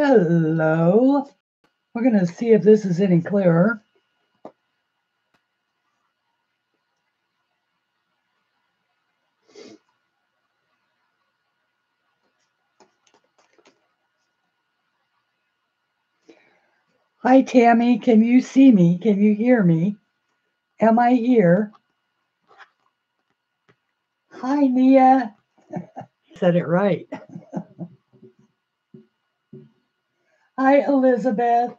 Hello. We're going to see if this is any clearer. Hi, Tammy. Can you see me? Can you hear me? Am I here? Hi, Nia. Said it right. Hi, Elizabeth.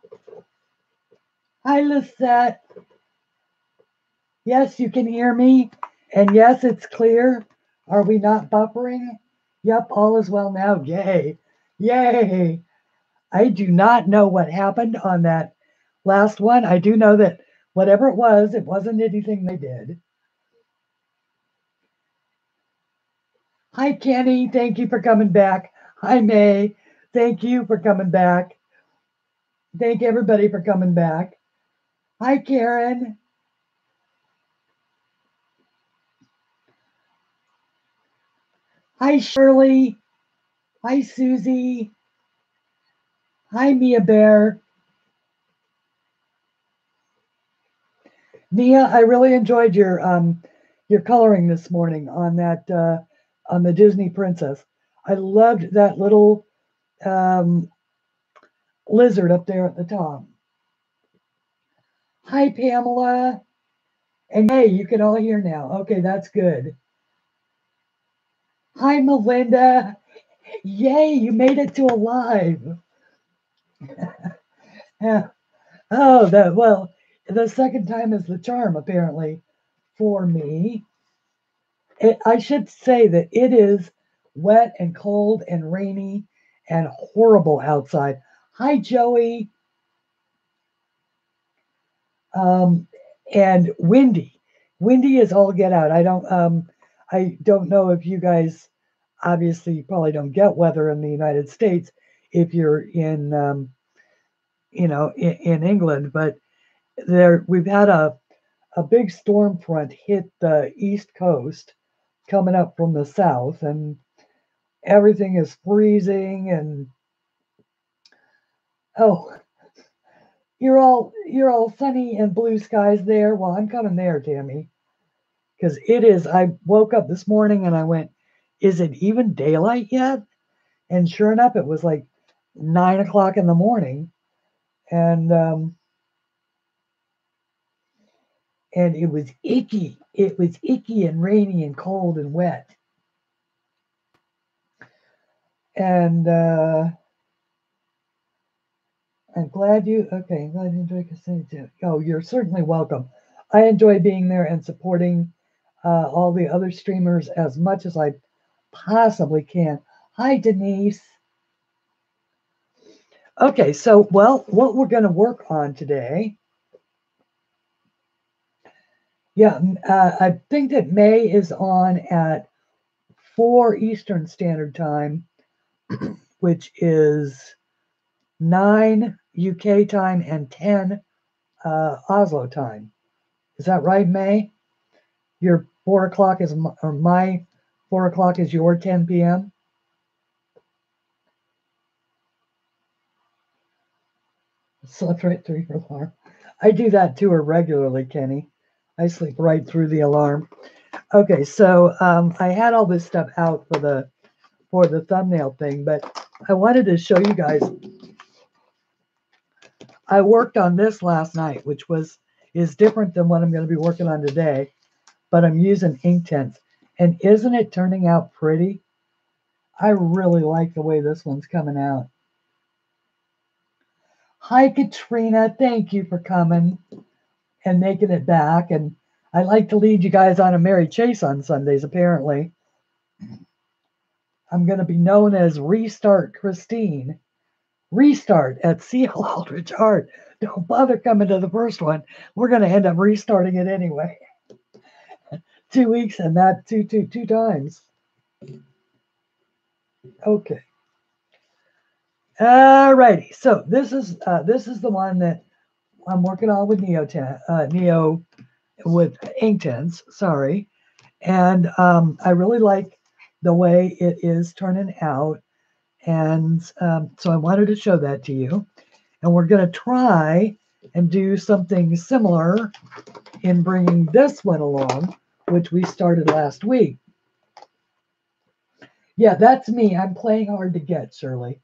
Hi, Lisette. Yes, you can hear me. And yes, it's clear. Are we not buffering? Yep, all is well now. Yay. Yay. I do not know what happened on that last one. I do know that whatever it wasn't anything they did. Hi, Kenny. Thank you for coming back. Hi, May. Thank you for coming back. Thank everybody for coming back. Hi, Karen. Hi, Shirley. Hi, Susie. Hi, Mia Bear. Nia, I really enjoyed your coloring this morning on that on the Disney princess. I loved that little um, lizard up there at the top. Hi, Pamela. And hey, you can all hear now. Okay, that's good. Hi, Melinda. Yay, you made it to a live. Yeah. Oh, the second time is the charm, apparently, for me. I should say that it is wet and cold and rainy and horrible outside. Hi, Joey. Um, and windy. Windy is all get out. I don't know if you guys obviously you probably don't get weather in the United States if you're in in England, but there we've had a big storm front hit the East Coast coming up from the south, and everything is freezing. And oh, you're all sunny and blue skies there. Well, I'm coming there, Tammy, because it is. I woke up this morning and I went, "Is it even daylight yet?" And sure enough, it was like 9 o'clock in the morning, and and it was icky. It was icky and rainy and cold and wet. And I'm glad you. Okay, I'm glad you enjoy Cassini too. Oh, you're certainly welcome. I enjoy being there and supporting all the other streamers as much as I possibly can. Hi, Denise. Okay, so well, what we're going to work on today. Yeah, I think that May is on at 4 Eastern Standard Time, which is 9 UK time and 10 Oslo time. Is that right, May? Your 4 o'clock is, or my 4 o'clock is your 10 p.m.? Slept right through your alarm. I do that to her regularly, Kenny. I sleep right through the alarm. Okay, so I had all this stuff out for the thumbnail thing, but I wanted to show you guys. I worked on this last night, which is different than what I'm going to be working on today, but I'm using Inktense. And isn't it turning out pretty? I really like the way this one's coming out. Hi, Katrina. Thank you for coming and making it back. And I like to lead you guys on a Mary Chase on Sundays, apparently. I'm going to be known as Restart Christine. Restart at CLAldridgeArt. Don't bother coming to the first one. We're going to end up restarting it anyway. 2 weeks and that two times. Okay. Alrighty. So this is the one that I'm working on with Neo with Inktense. Sorry, and I really like the way it is turning out. And so I wanted to show that to you. And we're going to try and do something similar in bringing this one along, which we started last week. Yeah, that's me. I'm playing hard to get, Shirley.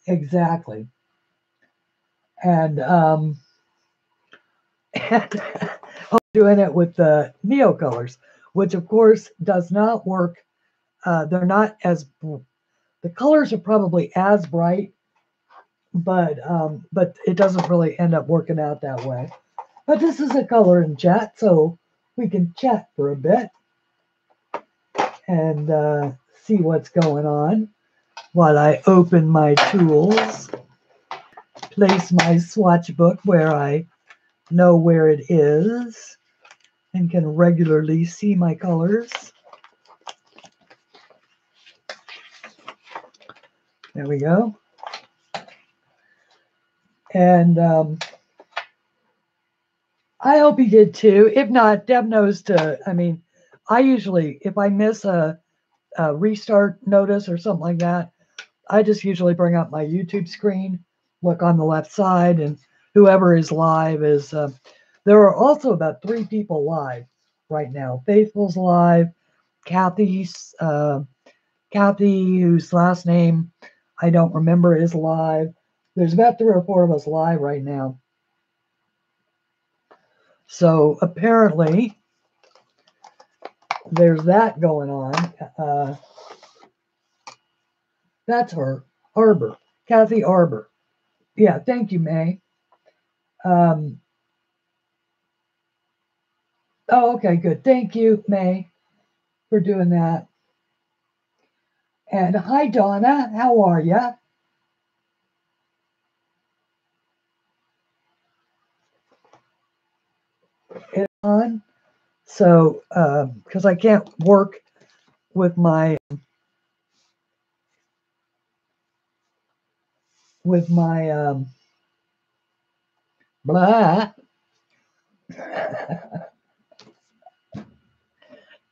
Exactly. And I'm doing it with the NEOcolours, which of course does not work. They're not as, the colors are probably as bright, but it doesn't really end up working out that way. But this is a color and chat, so we can chat for a bit and see what's going on while I open my tools, place my swatch book where I know where it is and can regularly see my colors. There we go. And I hope you did too. If not, Deb knows to, I mean, I usually, if I miss a restart notice or something like that, I just usually bring up my YouTube screen, look on the left side, and whoever is live is, there are also about 3 people live right now. Faithful's live, Kathy, whose last name I don't remember, is live. There's about 3 or 4 of us live right now. So apparently there's that going on. That's her, Arbor, Kathy Arbor. Yeah, thank you, May. Oh, okay, good. Thank you, May, for doing that. And hi, Donna. How are you? It's on. So, because I can't work with my blah.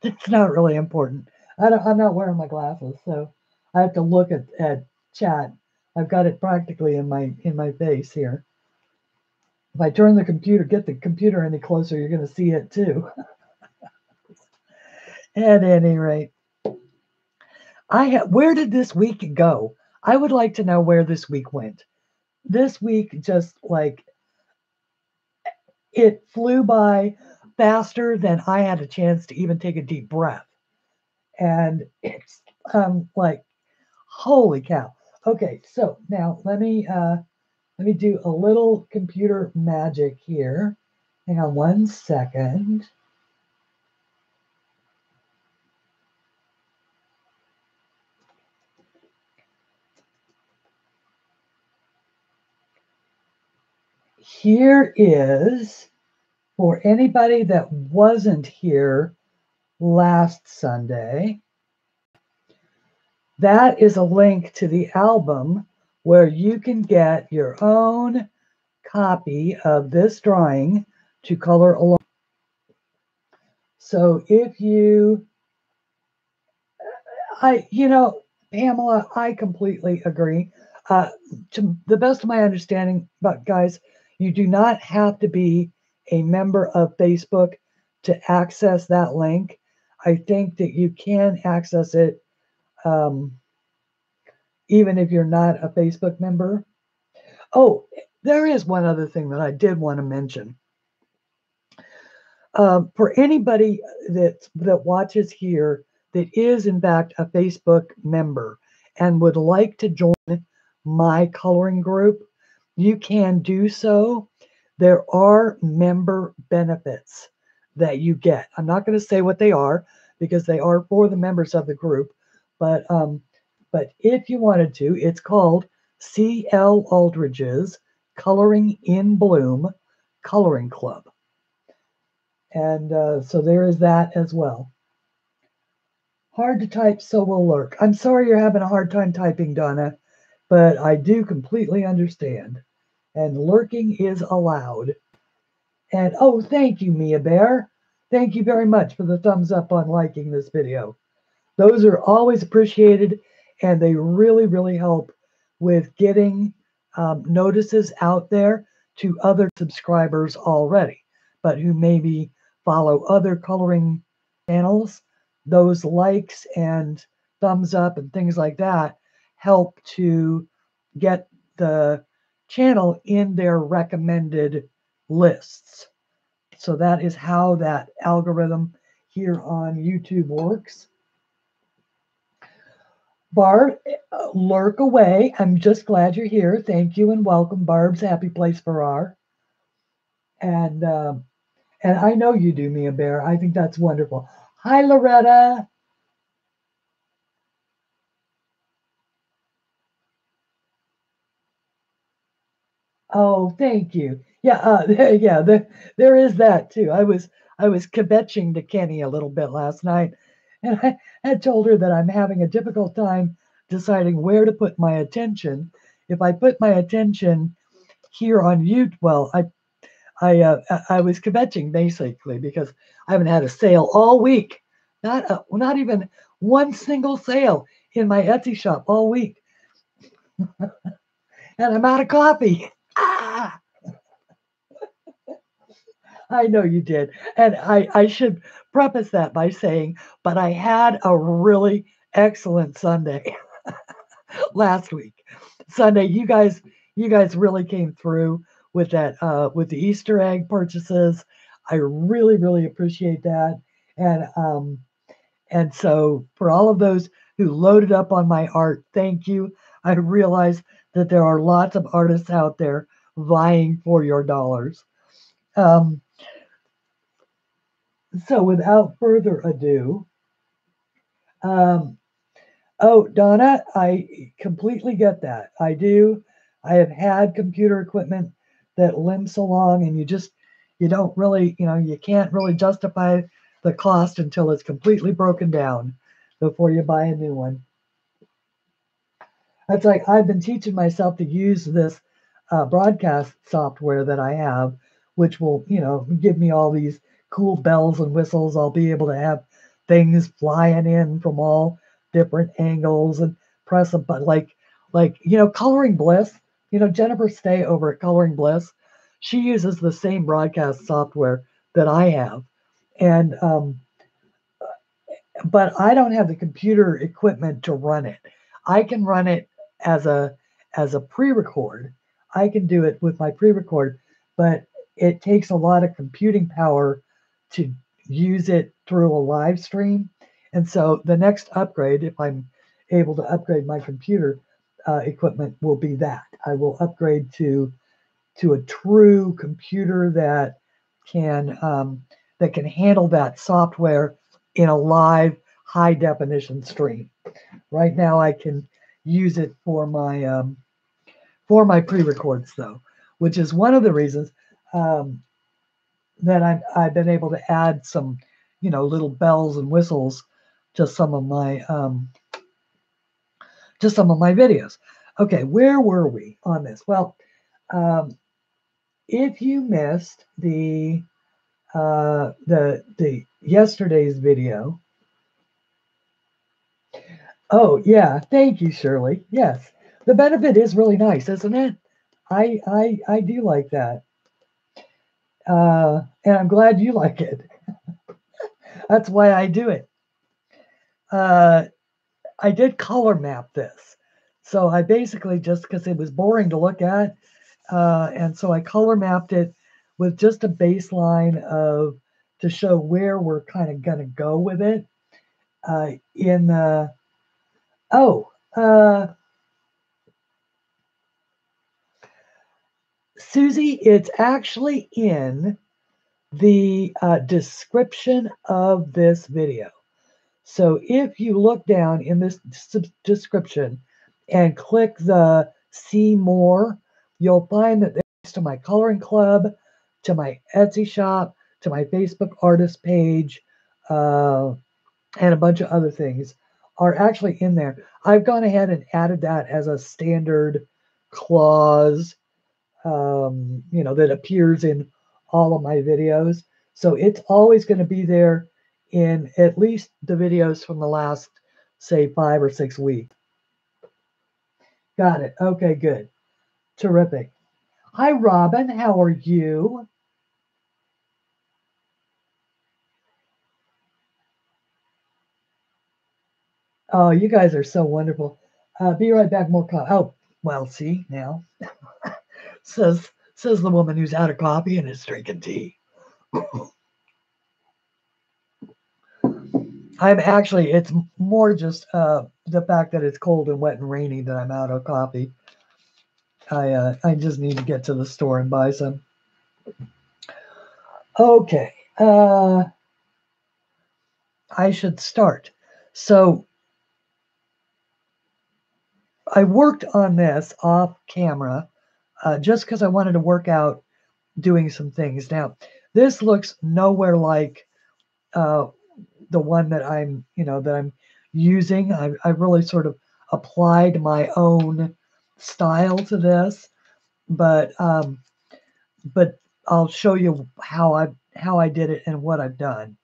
It's not really important. I'm not wearing my glasses, so I have to look at chat. I've got it practically in my face here. If I turn the computer, get the computer any closer, you're going to see it too. At any rate, where did this week go? I would like to know where this week went. This week just like it flew by faster than I had a chance to even take a deep breath. And it's like, holy cow. Okay, so now let me do a little computer magic here. Hang on 1 second. Here is, for anybody that wasn't here last Sunday, that is a link to the album where you can get your own copy of this drawing to color along. So if you, Pamela, I completely agree. To the best of my understanding, but guys, you do not have to be a member of Facebook to access that link. I think that you can access it even if you're not a Facebook member. Oh, there is one other thing that I did want to mention. For anybody that watches here that is in fact a Facebook member and would like to join my coloring group, you can do so. There are member benefits that you get. I'm not going to say what they are because they are for the members of the group, but if you wanted to, it's called CLAldridges Coloring in Bloom Coloring Club. And so there is that as well. Hard to type, so will lurk. I'm sorry you're having a hard time typing, Donna, but I do completely understand. And lurking is allowed. And oh, thank you, Mia Bear. Thank you very much for the thumbs up on liking this video. Those are always appreciated. and they really, really help with getting notices out there to other subscribers already, but who maybe follow other coloring channels. Those likes and thumbs up and things like that help to get the channel in their recommended lists. So that is how that algorithm here on YouTube works. Barb, lurk away. I'm just glad you're here. Thank you and welcome, Barb's Happy Place for R. And I know you do, Mia Bear. I think that's wonderful. Hi, Loretta. Oh, thank you. Yeah, yeah. There is that too. I was kvetching to Kenny a little bit last night, and I had told her that I'm having a difficult time deciding where to put my attention. If I put my attention here on YouTube, well, I was kvetching basically because I haven't had a sale all week. Not even one single sale in my Etsy shop all week, and I'm out of coffee. Ah! I know you did. And I should preface that by saying, but I had a really excellent Sunday last week. Sunday, you guys really came through with that with the Easter egg purchases. I really, really appreciate that. And so for all of those who loaded up on my art, thank you. I realize that there are lots of artists out there vying for your dollars. Um, so without further ado, um, oh, Donna, I completely get that. I do. I have had computer equipment that limps along, and you don't really, you can't really justify the cost until it's completely broken down before you buy a new one. That's like I've been teaching myself to use this broadcast software that I have, which will, give me all these cool bells and whistles. I'll be able to have things flying in from all different angles and press a button, like Coloring Bliss. Jennifer Stay over at Coloring Bliss. She uses the same broadcast software that I have, and but I don't have the computer equipment to run it. I can run it as a pre-record. I can do it with my pre-record, but it takes a lot of computing power to use it through a live stream. And so the next upgrade, if I'm able to upgrade my computer equipment, will be that I will upgrade to a true computer that can handle that software in a live high definition stream. Right now, I can use it for my pre-records though, which is one of the reasons that I've been able to add some, little bells and whistles to some of my videos. Okay, where were we on this? Well, if you missed the yesterday's video. Oh yeah, thank you, Shirley. Yes, the benefit is really nice, isn't it? I do like that, and I'm glad you like it. That's why I do it. I did color map this, so I basically just because it was boring to look at, and so I color mapped it with just a baseline to show where we're kind of gonna go with it. In the Susie, it's actually in the description of this video. So if you look down in this description and click the see more, you'll find that there's to my coloring club, to my Etsy shop, to my Facebook artist page, and a bunch of other things are actually in there. I've gone ahead and added that as a standard clause, that appears in all of my videos. So it's always going to be there in at least the videos from the last, say, 5 or 6 weeks. Got it. Okay, good. Terrific. Hi, Robin. How are you? Oh, you guys are so wonderful. Be right back. More coffee. Oh, well, see now, says the woman who's out of coffee and is drinking tea. I'm actually. It's more just the fact that it's cold and wet and rainy that I'm out of coffee. I just need to get to the store and buy some. Okay. I should start. So I worked on this off camera just because I wanted to work out doing some things. Now, this looks nowhere like uh, the one that I'm using. I really sort of applied my own style to this, but but I'll show you how I did it and what I've done.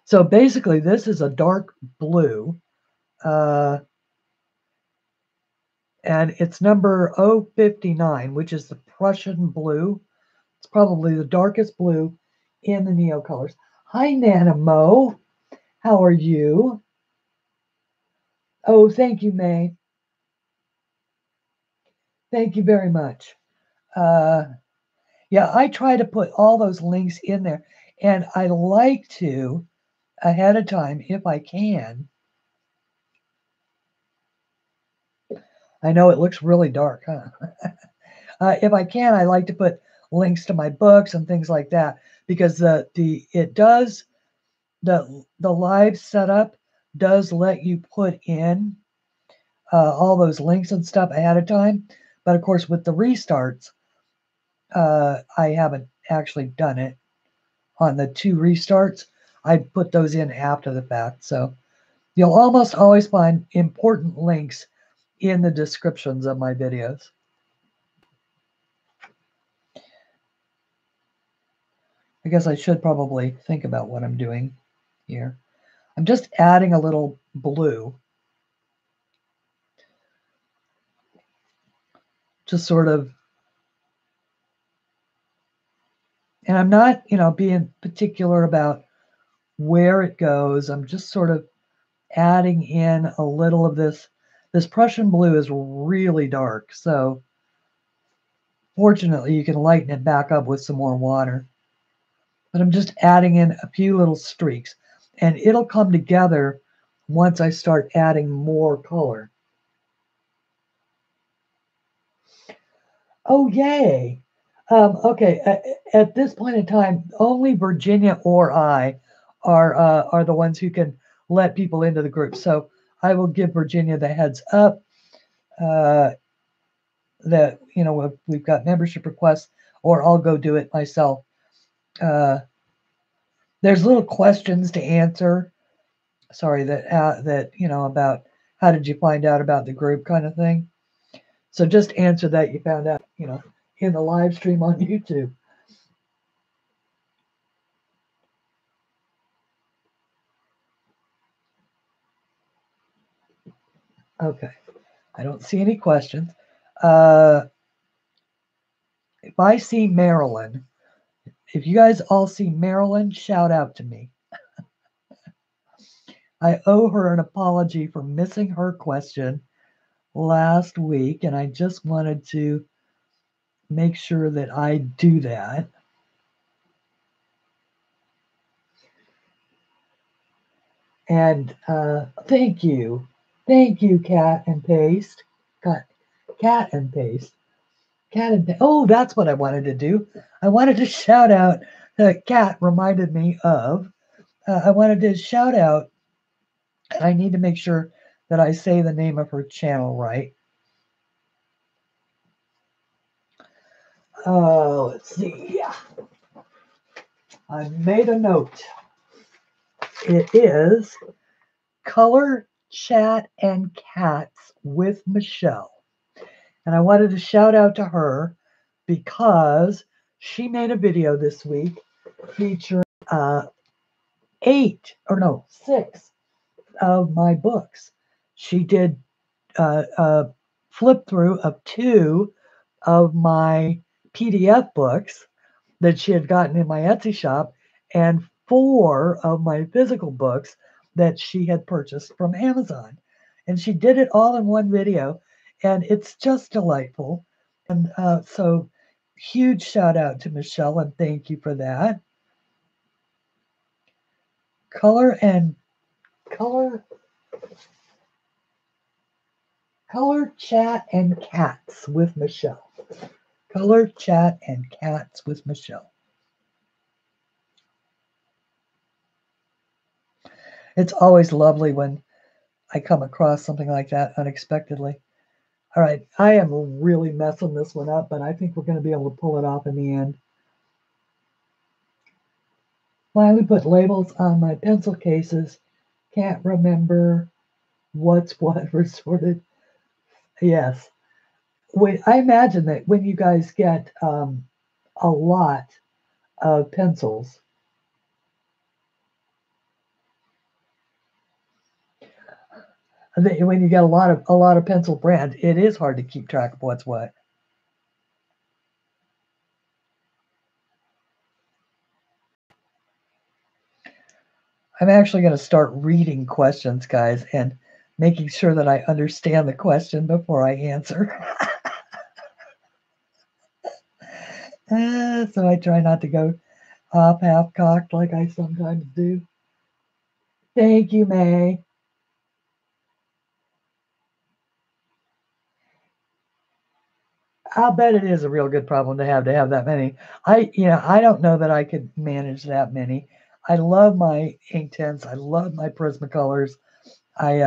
So basically, this is a dark blue, uh, and it's number 059, which is the Prussian Blue. It's probably the darkest blue in the NEOcolours. Hi, Nana Mo. How are you? Oh, thank you, May. Thank you very much. Uh, yeah, I try to put all those links in there, and I like to ahead of time if I can. I know it looks really dark, huh? If I can, I like to put links to my books and things like that because the live setup does let you put in all those links and stuff ahead of time. But of course, with the restarts, I haven't actually done it on the 2 restarts. I put those in after the fact. So you'll almost always find important links in the descriptions of my videos. I guess I should probably think about what I'm doing here. I'm just adding a little blue. Just sort of, and I'm not, being particular about where it goes. I'm just sort of adding in a little of this. This Prussian blue is really dark, so fortunately you can lighten it back up with some more water. But I'm just adding in a few little streaks, and it'll come together once I start adding more color. Oh, yay! Okay, at this point in time, only Virginia or I are the ones who can let people into the group. So I will give Virginia the heads up that we've got membership requests, or I'll go do it myself. There's little questions to answer. Sorry that about how did you find out about the group kind of thing. So just answer that you found out in the live stream on YouTube. Okay, I don't see any questions. If I see Marilyn, if you guys all see Marilyn, shout out to me. I owe her an apology for missing her question last week, and I just wanted to make sure that I do that. And thank you, Cat and Paste. Cat and Paste. Oh, that's what I wanted to do. I wanted to shout out. Cat reminded me of. I wanted to shout out, and I need to make sure that I say the name of her channel right. Let's see. I made a note. It is Color, Chat, and Cats with Michelle. And I wanted to shout out to her because she made a video this week featuring 6 of my books. She did flip through of 2 of my PDF books that she had gotten in my Etsy shop and 4 of my physical books that she had purchased from Amazon. And she did it all in one video, and it's just delightful. And so huge shout out to Michelle, and thank you for that. Color chat and cats with Michelle. Color chat and cats with Michelle. It's always lovely when I come across something like that unexpectedly. All right, I am really messing this one up, but I think we're going to be able to pull it off in the end. Finally put labels on my pencil cases. Can't remember what's what resorted. Yes. Wait, I imagine that when you guys get a lot of pencils, when you get a lot of pencil brands, it is hard to keep track of what's what. I'm actually going to start reading questions, guys, and making sure that I understand the question before I answer. So I try not to go off half-cocked like I sometimes do. Thank you, May. I'll bet it is a real good problem to have that many. I don't know that I could manage that many. I love my Inktense. I love my Prismacolors. I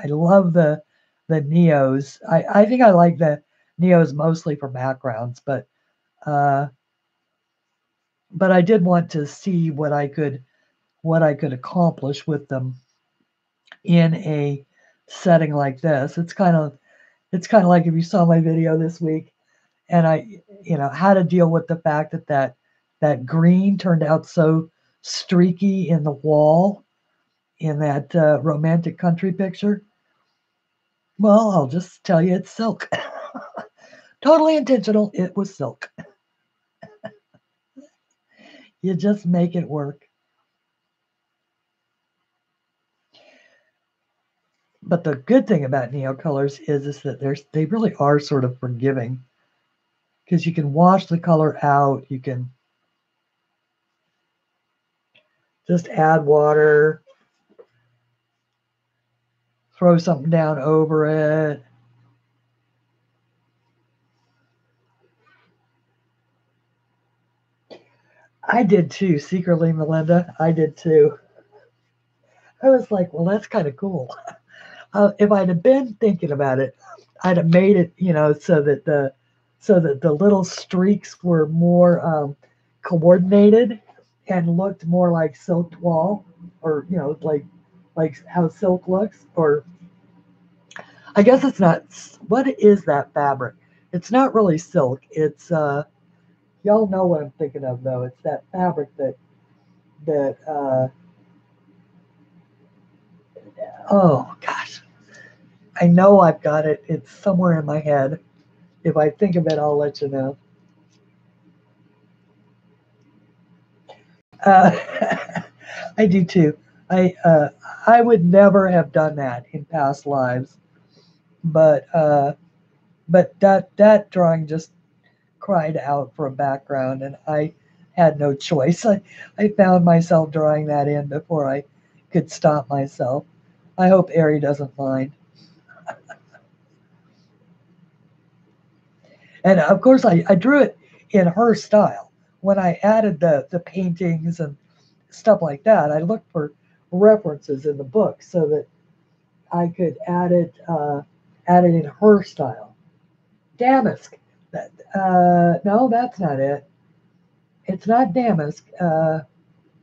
love the Neos. I think I like the Neos mostly for backgrounds, but I did want to see what I could accomplish with them in a setting like this. It's kind of like if you saw my video this week, and I how to deal with the fact that green turned out so streaky in the wall in that romantic country picture. Well, I'll just tell you it's silk. Totally intentional. It was silk. You just make it work. But the good thing about NEOcolours is that they really are sort of forgiving, because you can wash the color out. You can just add water, throw something down over it. I did too, secretly, Melinda. I did too. I was like, well, that's kind of cool. If I'd have been thinking about it, I'd have made it, so that the little streaks were more coordinated and looked more like silk toile, or like how silk looks. Or I guess it's not. What is that fabric? It's not really silk. It's y'all know what I'm thinking of, though. It's that fabric that oh gosh, I know I've got it. It's somewhere in my head. If I think of it, I'll let you know. Uh, I do too. I would never have done that in past lives, but that drawing just cried out for a background, and I had no choice. I found myself drawing that in before I could stop myself. I hope Ari doesn't mind. And of course, I drew it in her style. When I added the paintings and stuff like that, I looked for references in the book so that I could add it in her style. Damask. No, that's not it. It's not damask,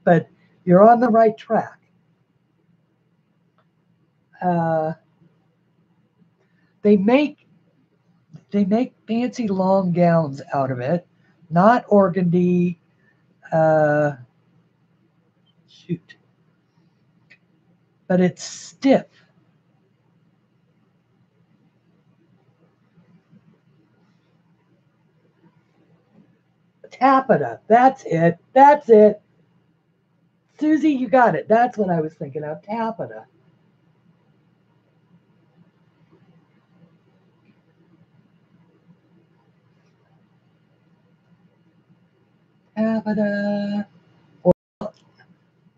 but you're on the right track. Uh, they make fancy long gowns out of it, not organdy. Shoot, but it's stiff. Taffeta. That's it. That's it. Susie, you got it. That's what I was thinking of. Taffeta. Taffeta.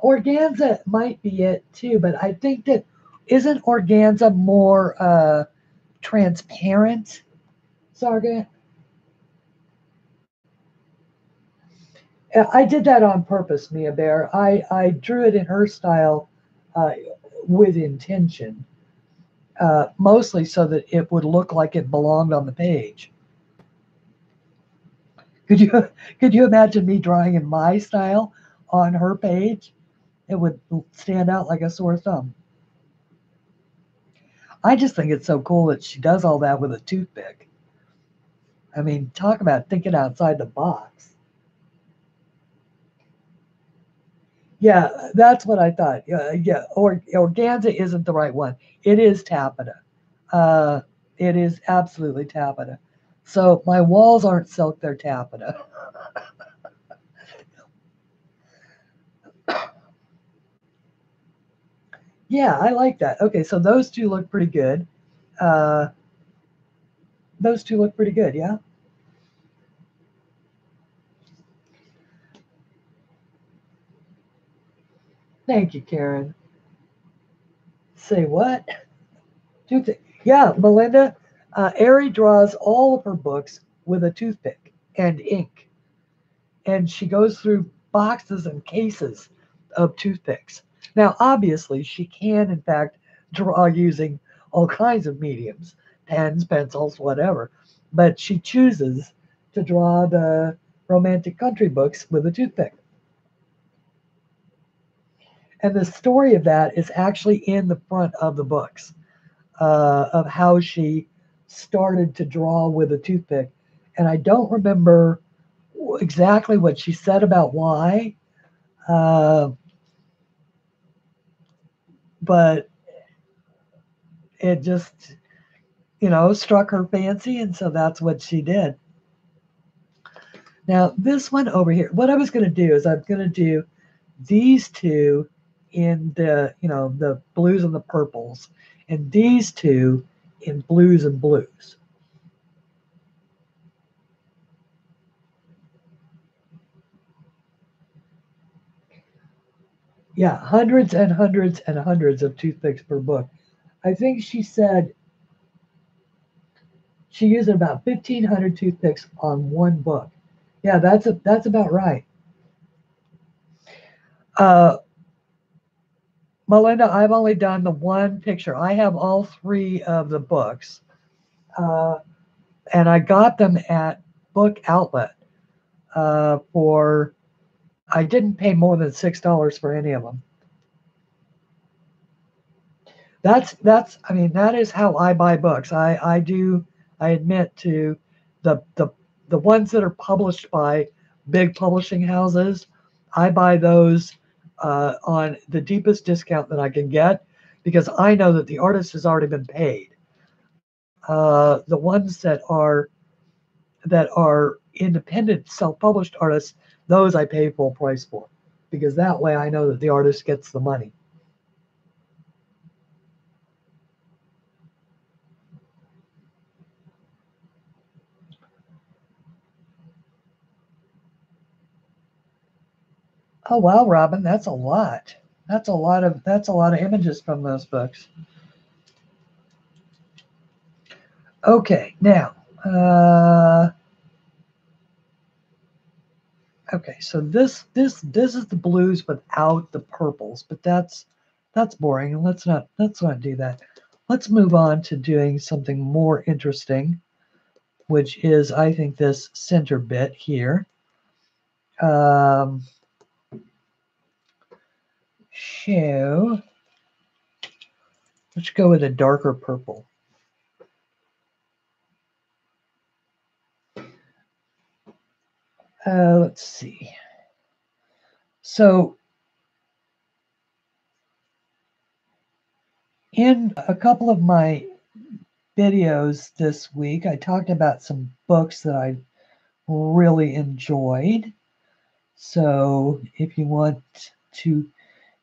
Organza might be it too, but I think that isn't organza more transparent, Sarga? I did that on purpose, Mia Bear. I drew it in her style uh, with intention, mostly so that it would look like it belonged on the page. Could you could you imagine me drawing in my style on her page? It would stand out like a sore thumb. I just think it's so cool that she does all that with a toothpick. I mean, talk about thinking outside the box. Yeah, that's what I thought. Yeah. Organza isn't the right one. It is taffeta. Uh, it is absolutely taffeta. So my walls aren't silk; they're taffeta. Yeah, I like that. Okay, so those two look pretty good. Uh, those two look pretty good. Yeah. Thank you, Karen. Say what? Yeah, Melinda. Ari draws all of her books with a toothpick and ink, and she goes through boxes and cases of toothpicks. Now, obviously, she can, in fact, draw using all kinds of mediums, pens, pencils, whatever, but she chooses to draw the romantic country books with a toothpick. And the story of that is actually in the front of the books, of how she started to draw with a toothpick. And I don't remember exactly what she said about why, uh, but it just, struck her fancy. And so that's what she did. Now, this one over here, what I was going to do is I'm going to do these two in the blues and the purples, and these two in blues and blues. Yeah, hundreds and hundreds and hundreds of toothpicks per book. I think she said she used about 1,500 toothpicks on one book. Yeah, that's about right. Uh, Melinda, I've only done the one picture. I have all three of the books, uh, and I got them at Book Outlet for. I didn't pay more than $6 for any of them. That's. I mean, that is how I buy books. I do. I admit to the ones that are published by big publishing houses. I buy those on the deepest discount that I can get because I know that the artist has already been paid. The ones that are independent, self-published artists, those I pay full price for because that way I know that the artist gets the money. Oh wow, Robin, that's a lot. That's a lot of images from those books. Okay, now, okay, so this is the blues without the purples, but that's boring. Let's not do that. Let's move on to doing something more interesting, which is I think this center bit here. Um, so let's go with a darker purple. Let's see. So in a couple of my videos this week, I talked about some books that I really enjoyed. So if you want to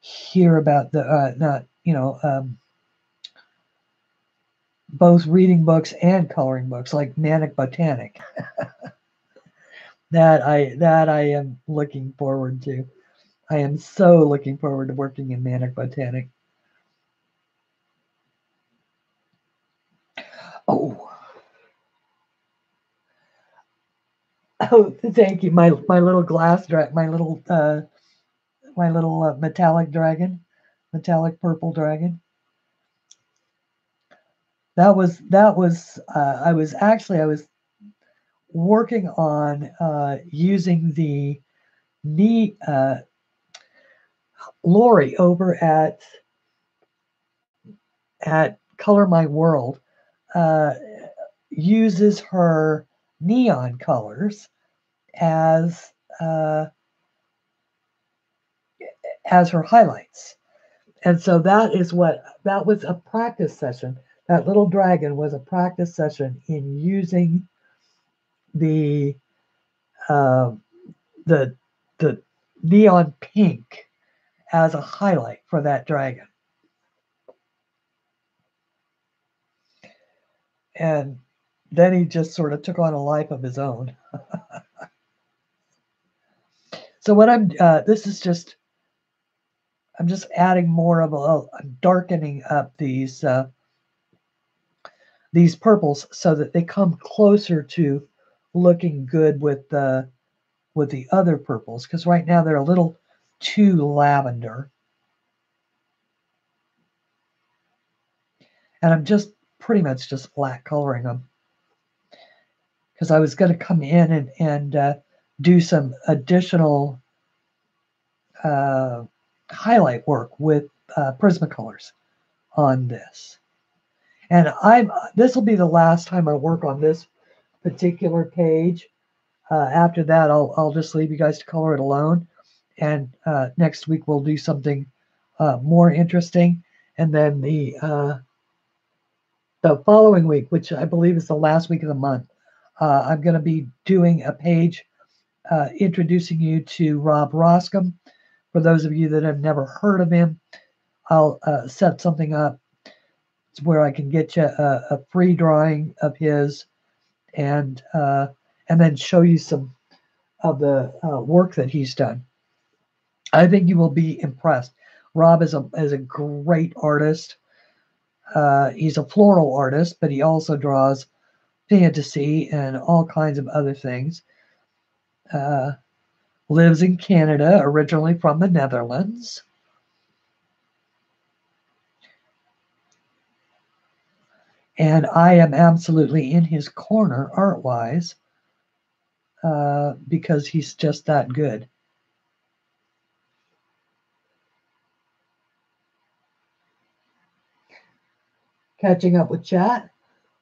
hear about the both reading books and coloring books like Manic Botanic, that I am looking forward to. I am so looking forward to working in Manic Botanic. Oh, oh, thank you. My little my little metallic dragon, metallic purple dragon. That was I was working on using the neat Lori over at Color My World uh, uses her neon colors as uh, as her highlights. And so that was a practice session. That little dragon was a practice session in using the uh, the the neon pink as a highlight for that dragon. And then he just sort of took on a life of his own. So what I'm just adding more of I'm darkening up these purples so that they come closer to looking good with the other purples, because right now they're a little too lavender. And I'm just pretty much just flat coloring them, because I was going to come in and do some additional highlight work with Prismacolors on this. And this will be the last time I work on this particular page. After that, I'll just leave you guys to color it alone. And next week we'll do something more interesting. And then the following week, which I believe is the last week of the month, I'm going to be doing a page introducing you to Rob Roscom. For those of you that have never heard of him, I'll set something up where I can get you a free drawing of his, and then show you some of the work that he's done. I think you will be impressed. Rob is a great artist. He's a floral artist, but he also draws fantasy and all kinds of other things. Lives in Canada, originally from the Netherlands. And I am absolutely in his corner art-wise because he's just that good. Catching up with chat.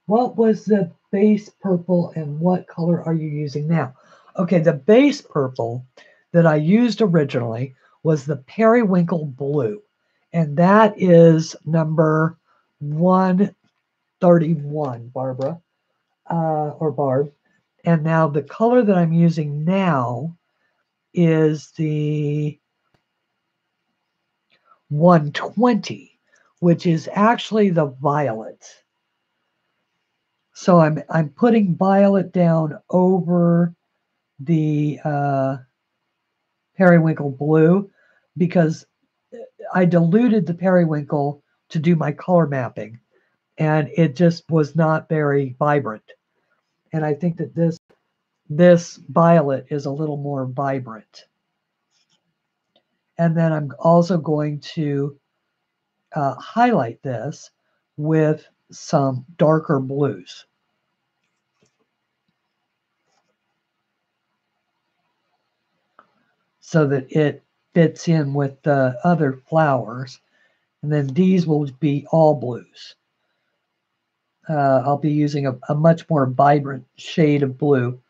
What was the base purple and what color are you using now? Okay, the base purple that I used originally was the Periwinkle Blue, and that is number 131, Barbara, or Barb. And now the color that I'm using now is the 120, which is actually the violet. So I'm putting violet down over the periwinkle blue because I diluted the periwinkle to do my color mapping, and it just was not very vibrant. And I think that this violet is a little more vibrant. And then I'm also going to highlight this with some darker blues, so that it fits in with the other flowers. And then these will be all blues. I'll be using a much more vibrant shade of blue.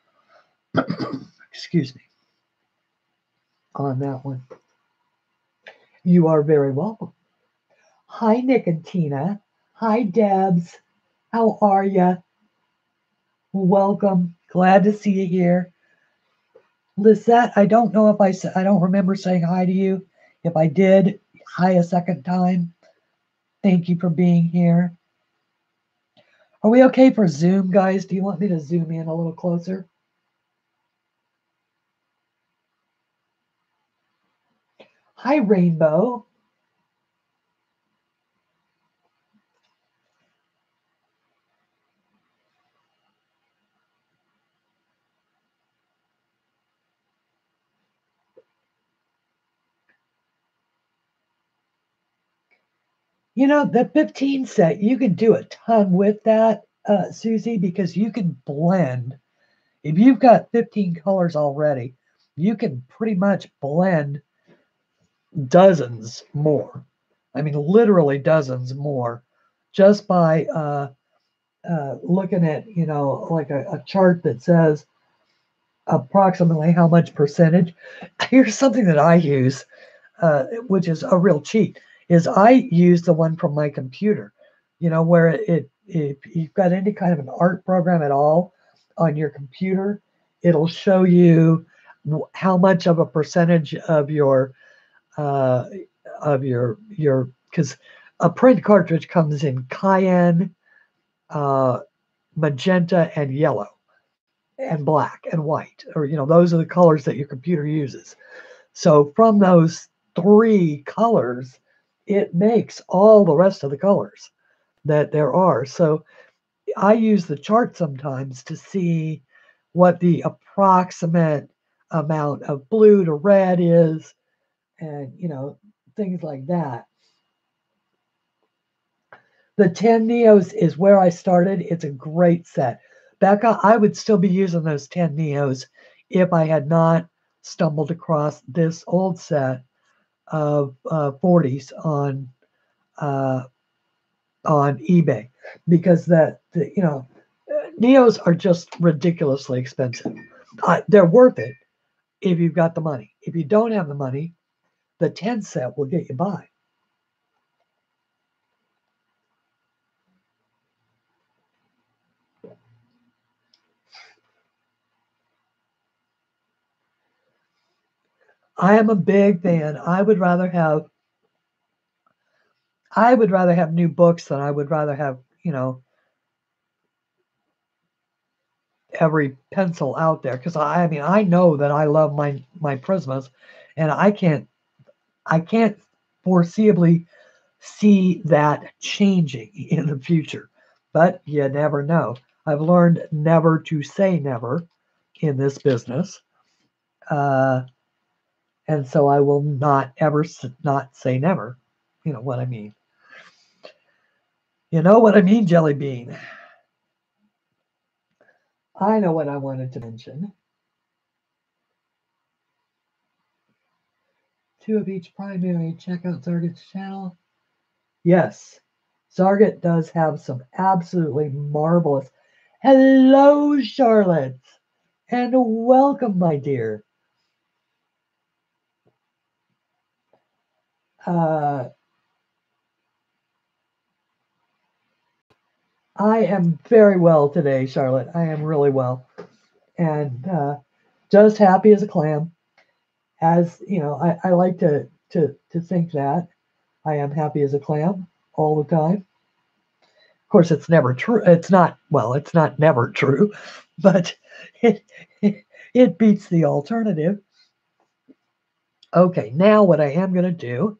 Excuse me. On that one. You are very welcome. Hi, Nick and Tina. Hi, Debs. How are you? Welcome. Glad to see you here. Lisette, I don't know if I don't remember saying hi to you. If I did, hi a second time. Thank you for being here. Are we okay for Zoom, guys? Do you want me to zoom in a little closer? Hi, Rainbow. You know, the 15 set, you can do a ton with that, Susie, because you can blend. If you've got 15 colors already, you can pretty much blend dozens more. I mean, literally dozens more just by looking at, you know, like a chart that says approximately how much percentage. Here's something that I use, which is a real cheat, is I use the one from my computer, you know, where if you've got any kind of an art program at all on your computer, it'll show you how much of a percentage uh, of your because a print cartridge comes in cayenne, uh, magenta, and yellow, and black and white, or you know, those are the colors that your computer uses. So from those three colors, it makes all the rest of the colors that there are. So I use the chart sometimes to see what the approximate amount of blue to red is, and you know, things like that. The 10 Neos is where I started. It's a great set. Becca, I would still be using those 10 Neos if I had not stumbled across this old set of 40s uh, on eBay, because the you know, Neos are just ridiculously expensive. They're worth it if you've got the money. If you don't have the money, the 10 set will get you by. I am a big fan. I would rather have new books than I would rather have, you know, every pencil out there, because I mean I know that I love my Prismas, and I can't foreseeably see that changing in the future. But you never know. I've learned never to say never in this business, uh, and so I will not ever not say never. You know what I mean? You know what I mean, Jelly Bean? I know what I wanted to mention. Two of each primary. Check out Zarget's channel. Yes, Zarget does have some absolutely marvelous. Hello, Charlotte, and welcome, my dear. Uh, I am very well today, Charlotte. I am really well, and just happy as a clam. As you know, I like to think that I am happy as a clam all the time. Of course, it's never true. It's not, well, it's not never true, but it, it beats the alternative. Okay, now what I am going to do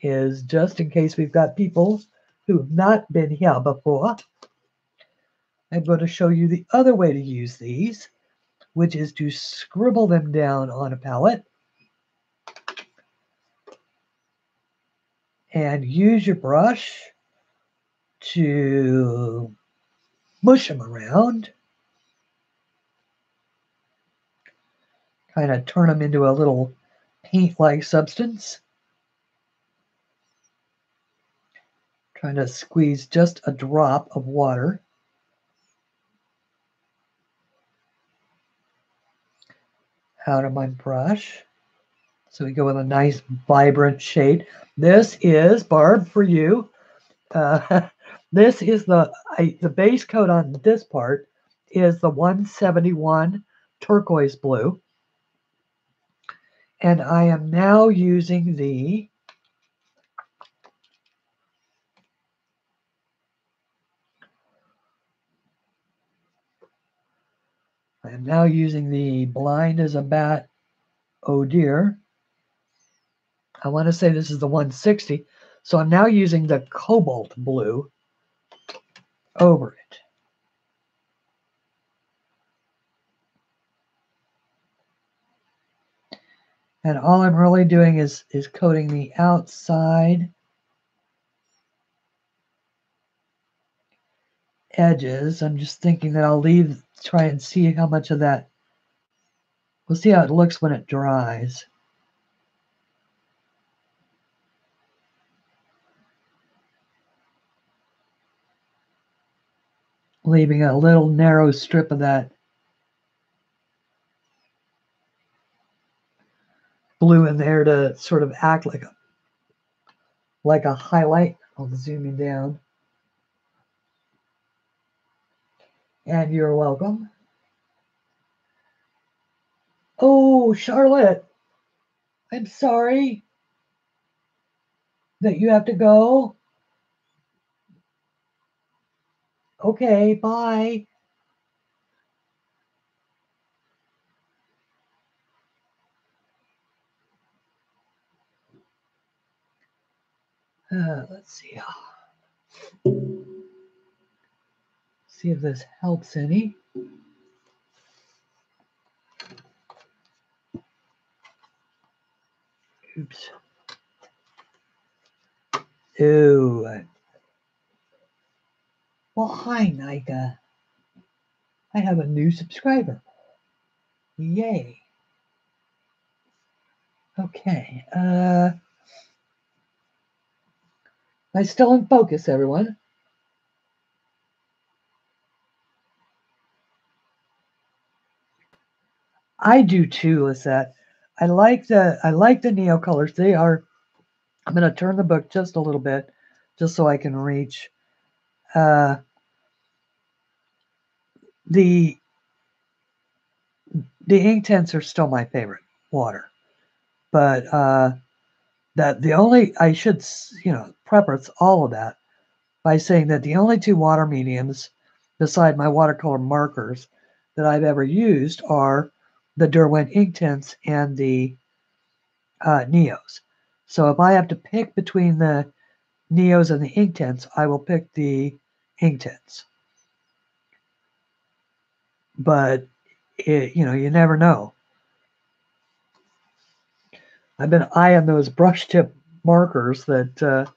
is, just in case we've got people who have not been here before, I'm going to show you the other way to use these, which is to scribble them down on a palette and use your brush to mush them around, kind of turn them into a little paint-like substance. Trying to squeeze just a drop of water out of my brush. So we go with a nice vibrant shade. This is, Barb, for you. This is the base coat on this part is the 171 turquoise blue. And I am now using the Blind as a Bat, Oh Dear. I want to say this is the 160. So I'm now using the Cobalt Blue over it. And all I'm really doing is coating the outside edges. I'm just thinking that I'll try and see how much of that. We'll see how it looks when it dries. Leaving a little narrow strip of that blue in there to sort of act like a highlight. I'll zoom in down. And you're welcome. Oh, Charlotte, I'm sorry that you have to go. Okay, bye. Let's see. See if this helps any. Oops. Ooh. Well, hi, Nika. I have a new subscriber. Yay. Okay. Am I still in focus, everyone? I do too, Lisette. I like the NEOcolours. They are. I'm going to turn the book just a little bit, just so I can reach. The ink tints are still my favorite water, but I should preface all of that by saying that the only two water mediums beside my watercolor markers that I've ever used are the Derwent ink tints and the Neos. So if I have to pick between the Neos and the ink tints, I will pick the ink tints. But you never know. I've been eyeing those brush tip markers that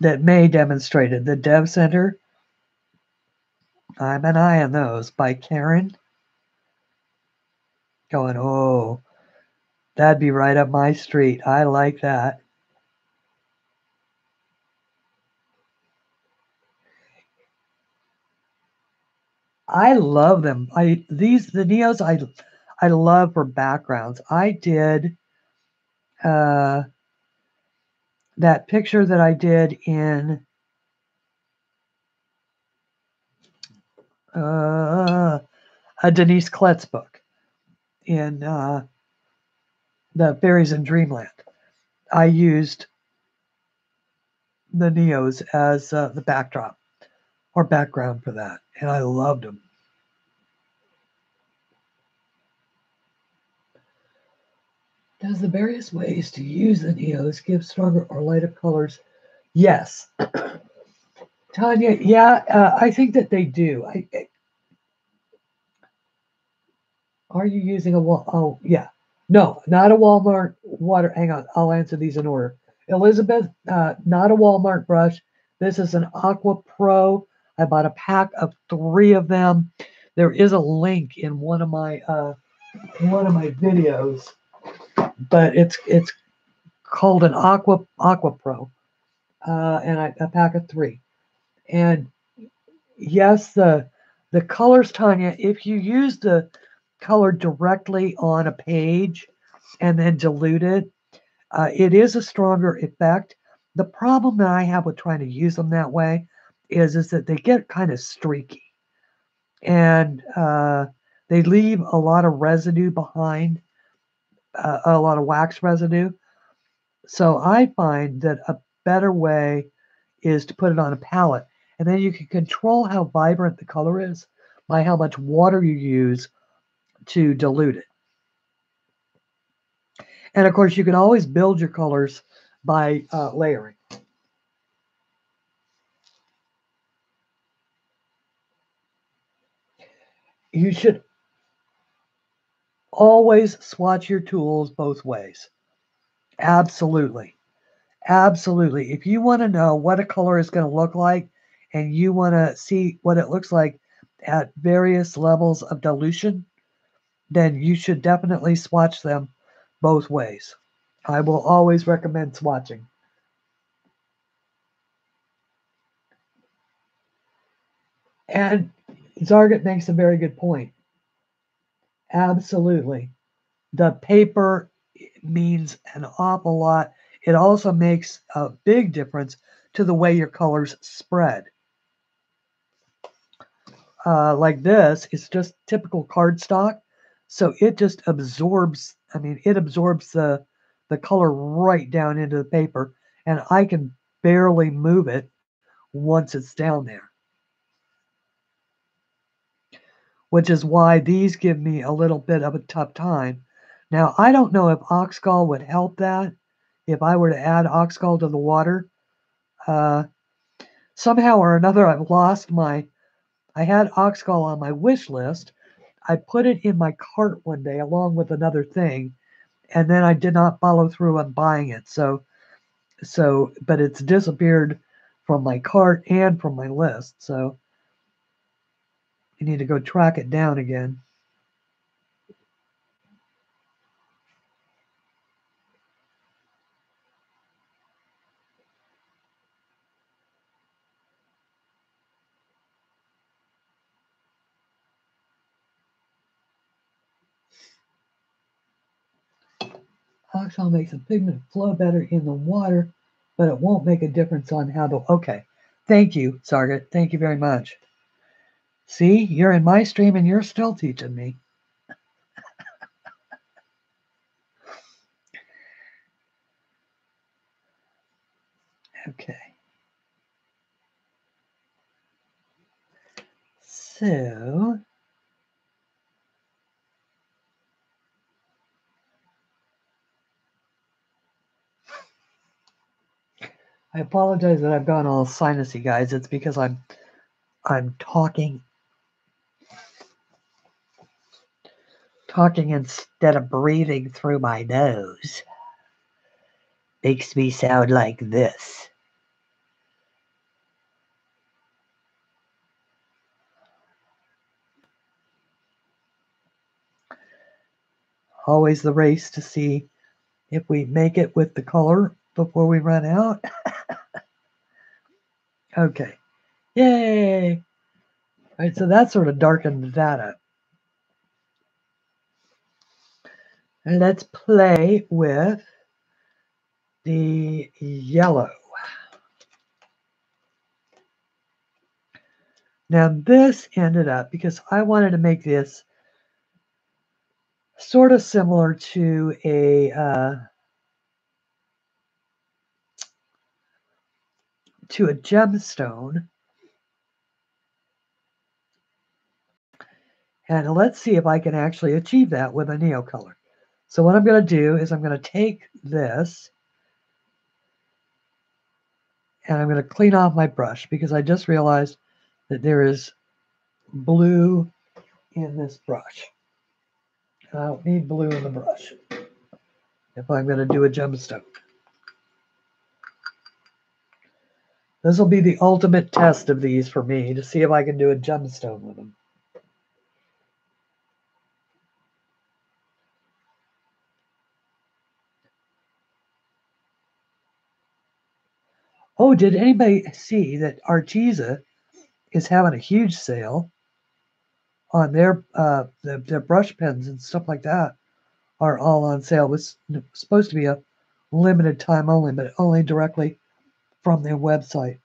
May demonstrated. The Dev Center. I've been eyeing those by Caran. Going, oh, that'd be right up my street. I like that. I love them. The Neos I love for backgrounds. I did that picture that I did in a Denise Klets book in the Fairies in Dreamland. I used the Neos as the backdrop or background for that, and I loved them. Does the various ways to use the Neos give stronger or lighter colors? Yes. Tanya, yeah, I think that they do. Are you using a wall? Oh, yeah. No, not a Walmart water. Hang on, I'll answer these in order. Elizabeth, not a Walmart brush. This is an Aqua Pro. I bought a pack of 3 of them. There is a link in one of my videos, but it's called an Aqua Pro, and a pack of 3. And yes, the colors, Tanya, if you use the color directly on a page and then dilute it, it is a stronger effect. The problem that I have with trying to use them that way is that they get kind of streaky. And they leave a lot of residue behind, a lot of wax residue. So I find that a better way is to put it on a palette, and then you can control how vibrant the color is by how much water you use to dilute it. And of course, you can always build your colors by layering. You should always swatch your tools both ways. Absolutely. Absolutely. If you want to know what a color is going to look like and you want to see what it looks like at various levels of dilution, then you should definitely swatch them both ways. I will always recommend swatching. And Zargat makes a very good point. Absolutely. The paper means an awful lot. It also makes a big difference to the way your colors spread. Like this, it's just typical cardstock. So it just absorbs, it absorbs the color right down into the paper, and I can barely move it once it's down there. Which is why these give me a little bit of a tough time. Now, I don't know if Oxgall would help that, if I were to add Oxgall to the water. Somehow or another, I've lost I had Oxgall on my wish list. I put it in my cart one day along with another thing, and then I did not follow through on buying it. But it's disappeared from my cart and from my list. So I need to go track it down again. Oxgall makes the pigment flow better in the water, but it won't make a difference on how the... Okay. Thank you, Sargent. Thank you very much. See, you're in my stream and you're still teaching me. Okay. So... I apologize that I've gone all sinusy, guys. It's because I'm talking instead of breathing through my nose. Makes me sound like this. Always the race to see if we make it with the color before we run out. Okay. Yay! All right, so that sort of darkened that up. And let's play with the yellow. Now this ended up, because I wanted to make this sort of similar to a gemstone. And let's see if I can actually achieve that with a NEOcolour. So what I'm going to do is I'm going to take this and I'm going to clean off my brush, because I just realized that there is blue in this brush. I don't need blue in the brush if I'm going to do a gemstone. This will be the ultimate test of these for me, to see if I can do a gemstone with them. Oh, did anybody see that Arteza is having a huge sale on their brush pens and stuff like that? Are all on sale. It was supposed to be a limited time only, but only directly from their website.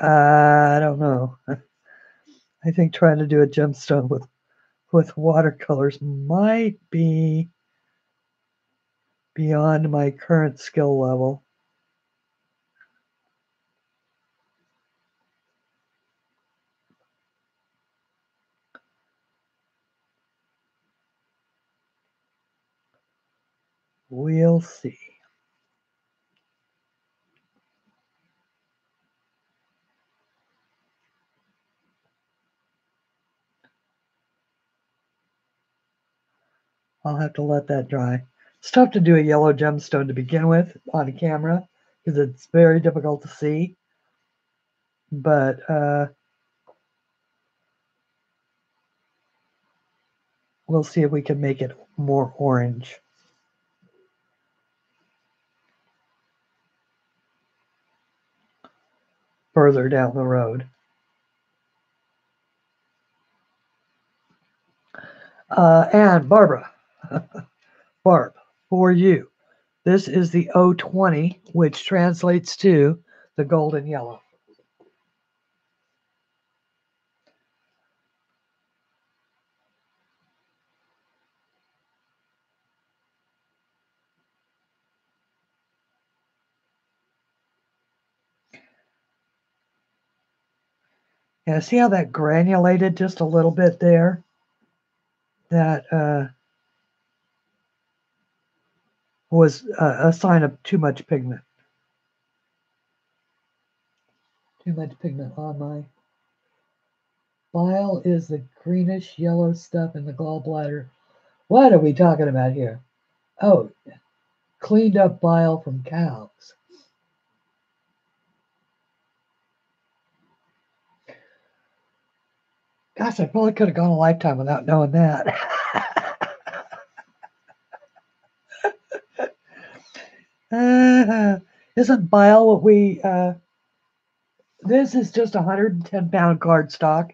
I don't know. I think trying to do a gemstone with watercolors might be beyond my current skill level. We'll see. I'll have to let that dry. It's tough to do a yellow gemstone to begin with on camera because it's very difficult to see. But we'll see if we can make it more orange. Further down the road. And Barbara, Barb, for you. This is the 020, which translates to the golden yellow. Yeah, see how that granulated just a little bit there? That was a sign of too much pigment. Too much pigment on my bile is the greenish yellow stuff in the gallbladder. What are we talking about here? Oh, cleaned up bile from cows. Gosh, I probably could have gone a lifetime without knowing that. Isn't bile what we... this is just 110-pound cardstock.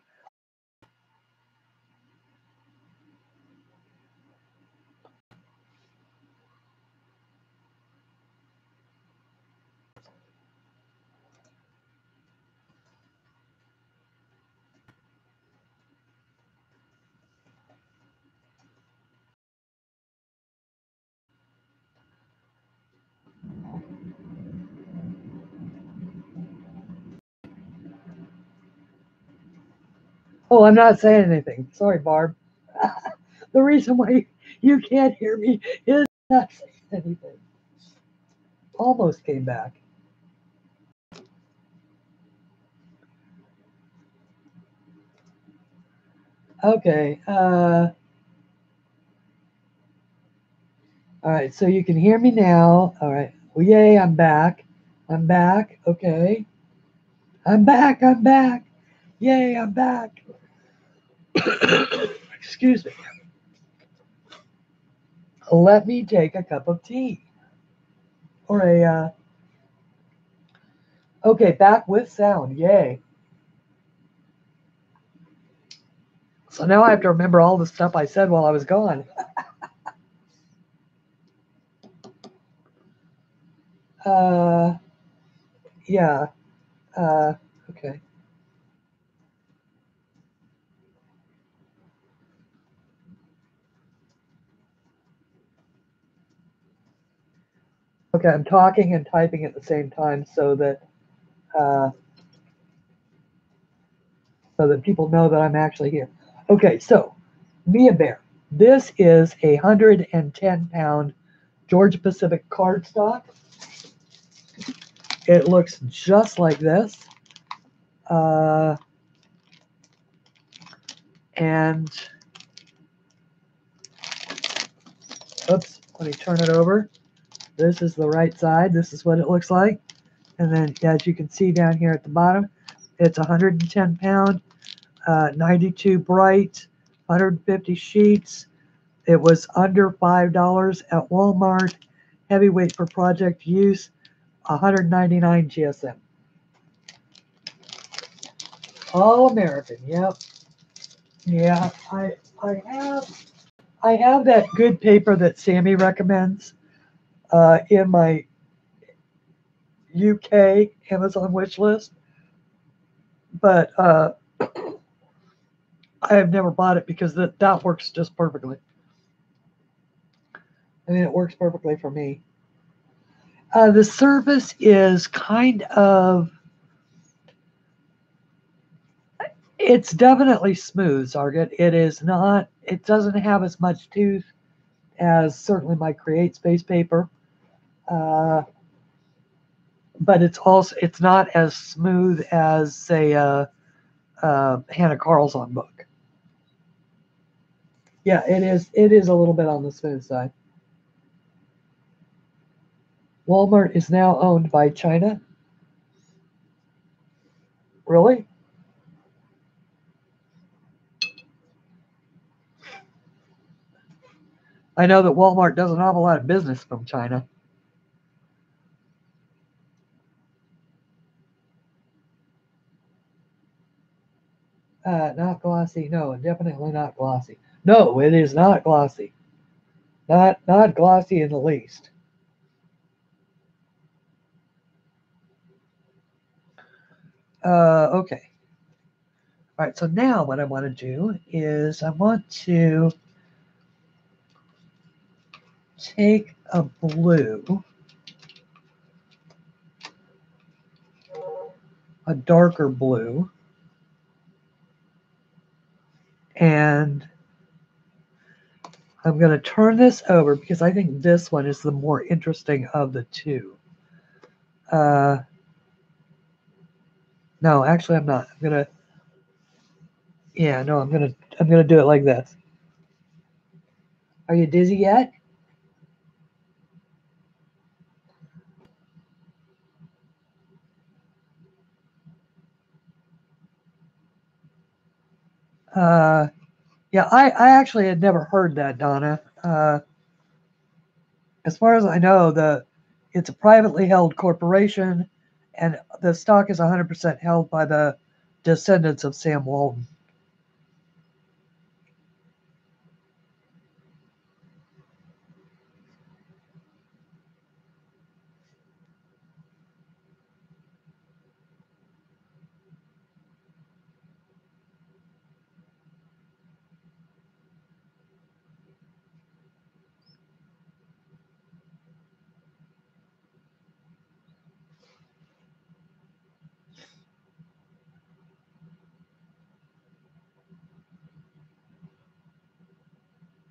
Oh, I'm not saying anything. Sorry, Barb. The reason why you can't hear me is not saying anything. Almost came back. Okay. All right, so you can hear me now. All right. Well, yay, I'm back. I'm back. Okay. I'm back. I'm back. Yay, I'm back. Excuse me. Let me take a cup of tea. Or a, okay, back with sound. Yay. So now I have to remember all the stuff I said while I was gone. Yeah. Okay. Okay, I'm talking and typing at the same time so that people know that I'm actually here. Okay, so Mia Bear. This is a 110-pound Georgia Pacific cardstock. It looks just like this. And oops, let me turn it over. This is the right side. This is what it looks like. And then as you can see down here at the bottom, it's 110 pound, 92 bright, 150 sheets. It was under $5 at Walmart. Heavyweight for project use, 199 GSM. All American, yep. Yeah, I have that good paper that Sammy recommends in my UK Amazon wish list. but I have never bought it because that works just perfectly. I mean, it works perfectly for me. The surface is kind of, it's definitely smooth, Sargent. It is not, it doesn't have as much tooth as certainly my Create Space paper. But it's not as smooth as, say, Hannah Carlson book. Yeah, it is a little bit on the smooth side. Walmart is now owned by China. Really? I know that Walmart doesn't have a lot of business from China. Not glossy. No, definitely not glossy. No, it is not glossy. Not glossy in the least. Okay. All right, so now what I want to do is I want to take a blue, a darker blue, and I'm going to turn this over because I think this one is the more interesting of the two. No, actually I'm not. I'm going to, yeah, no, I'm going to do it like this. Are you dizzy yet? Yeah, I actually had never heard that, Donna. As far as I know, it's a privately held corporation, and the stock is 100% held by the descendants of Sam Walton.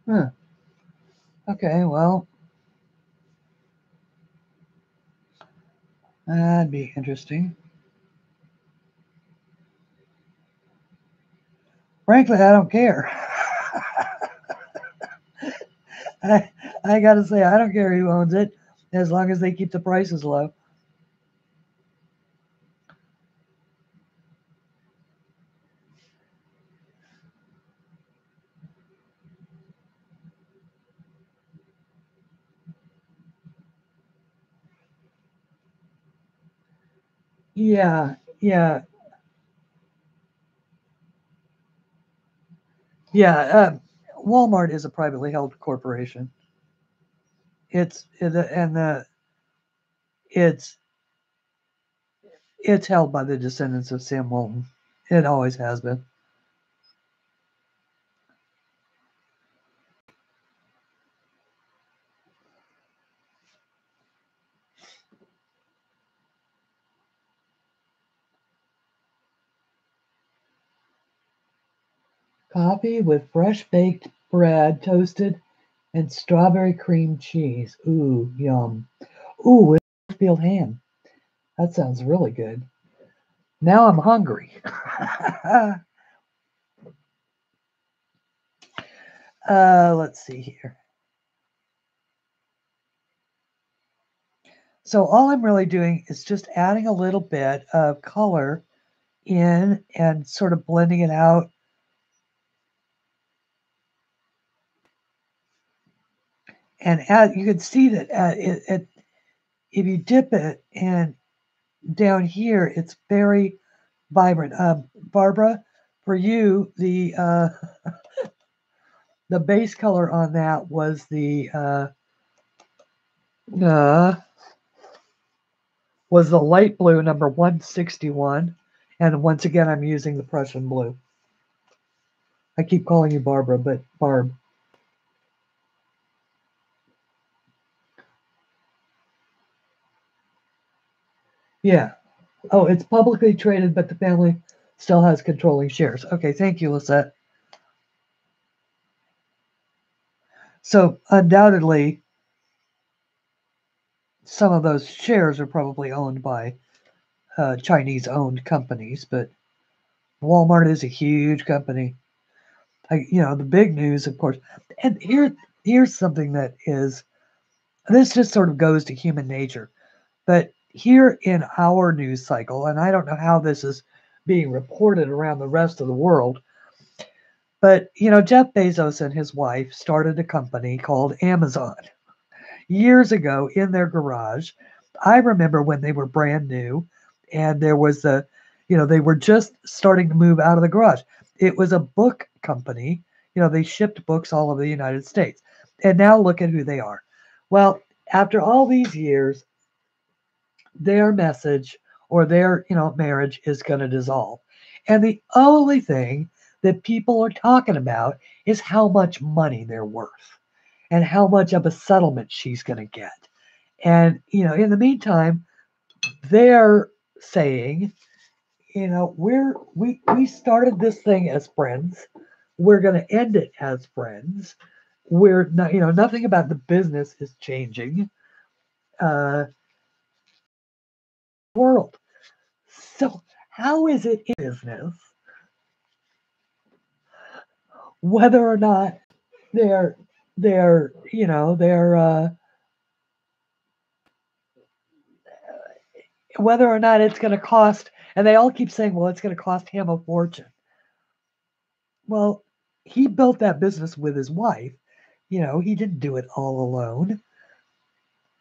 Huh. Okay, well, that'd be interesting. Frankly, I don't care. I gotta say, I don't care who owns it, as long as they keep the prices low. Yeah, yeah, yeah. Walmart is a privately held corporation. It's it's held by the descendants of Sam Walton. It always has been. Coffee with fresh baked bread, toasted, and strawberry cream cheese. Ooh, yum. Ooh, with field ham. That sounds really good. Now I'm hungry. Let's see here. So all I'm really doing is just adding a little bit of color in and sort of blending it out. And you can see that if you dip it and down here, it's very vibrant. Barbara, for you, the base color on that was the light blue number 161, And once again, I'm using the Prussian Blue. I keep calling you Barbara, but Barb. Yeah. Oh, it's publicly traded, but the family still has controlling shares. Okay, thank you, Lisette. So undoubtedly, some of those shares are probably owned by Chinese-owned companies, but Walmart is a huge company. The big news, of course, and here's something that is, this just sort of goes to human nature, but here in our news cycle, and I don't know how this is being reported around the rest of the world, but Jeff Bezos and his wife started a company called Amazon years ago in their garage. I remember when they were brand new, and there was they were just starting to move out of the garage. It was a book company. They shipped books all over the United States. And now look at who they are. Well, after all these years, their message or their, marriage is going to dissolve. And the only thing that people are talking about is how much money they're worth and how much of a settlement she's going to get. And, in the meantime, they're saying, we started this thing as friends. We're going to end it as friends. We're not, nothing about the business is changing. World. So how is it in business, whether or not they're they're you know they're whether or not it's going to cost, and they all keep saying, well, it's going to cost him a fortune. Well, he built that business with his wife. He didn't do it all alone.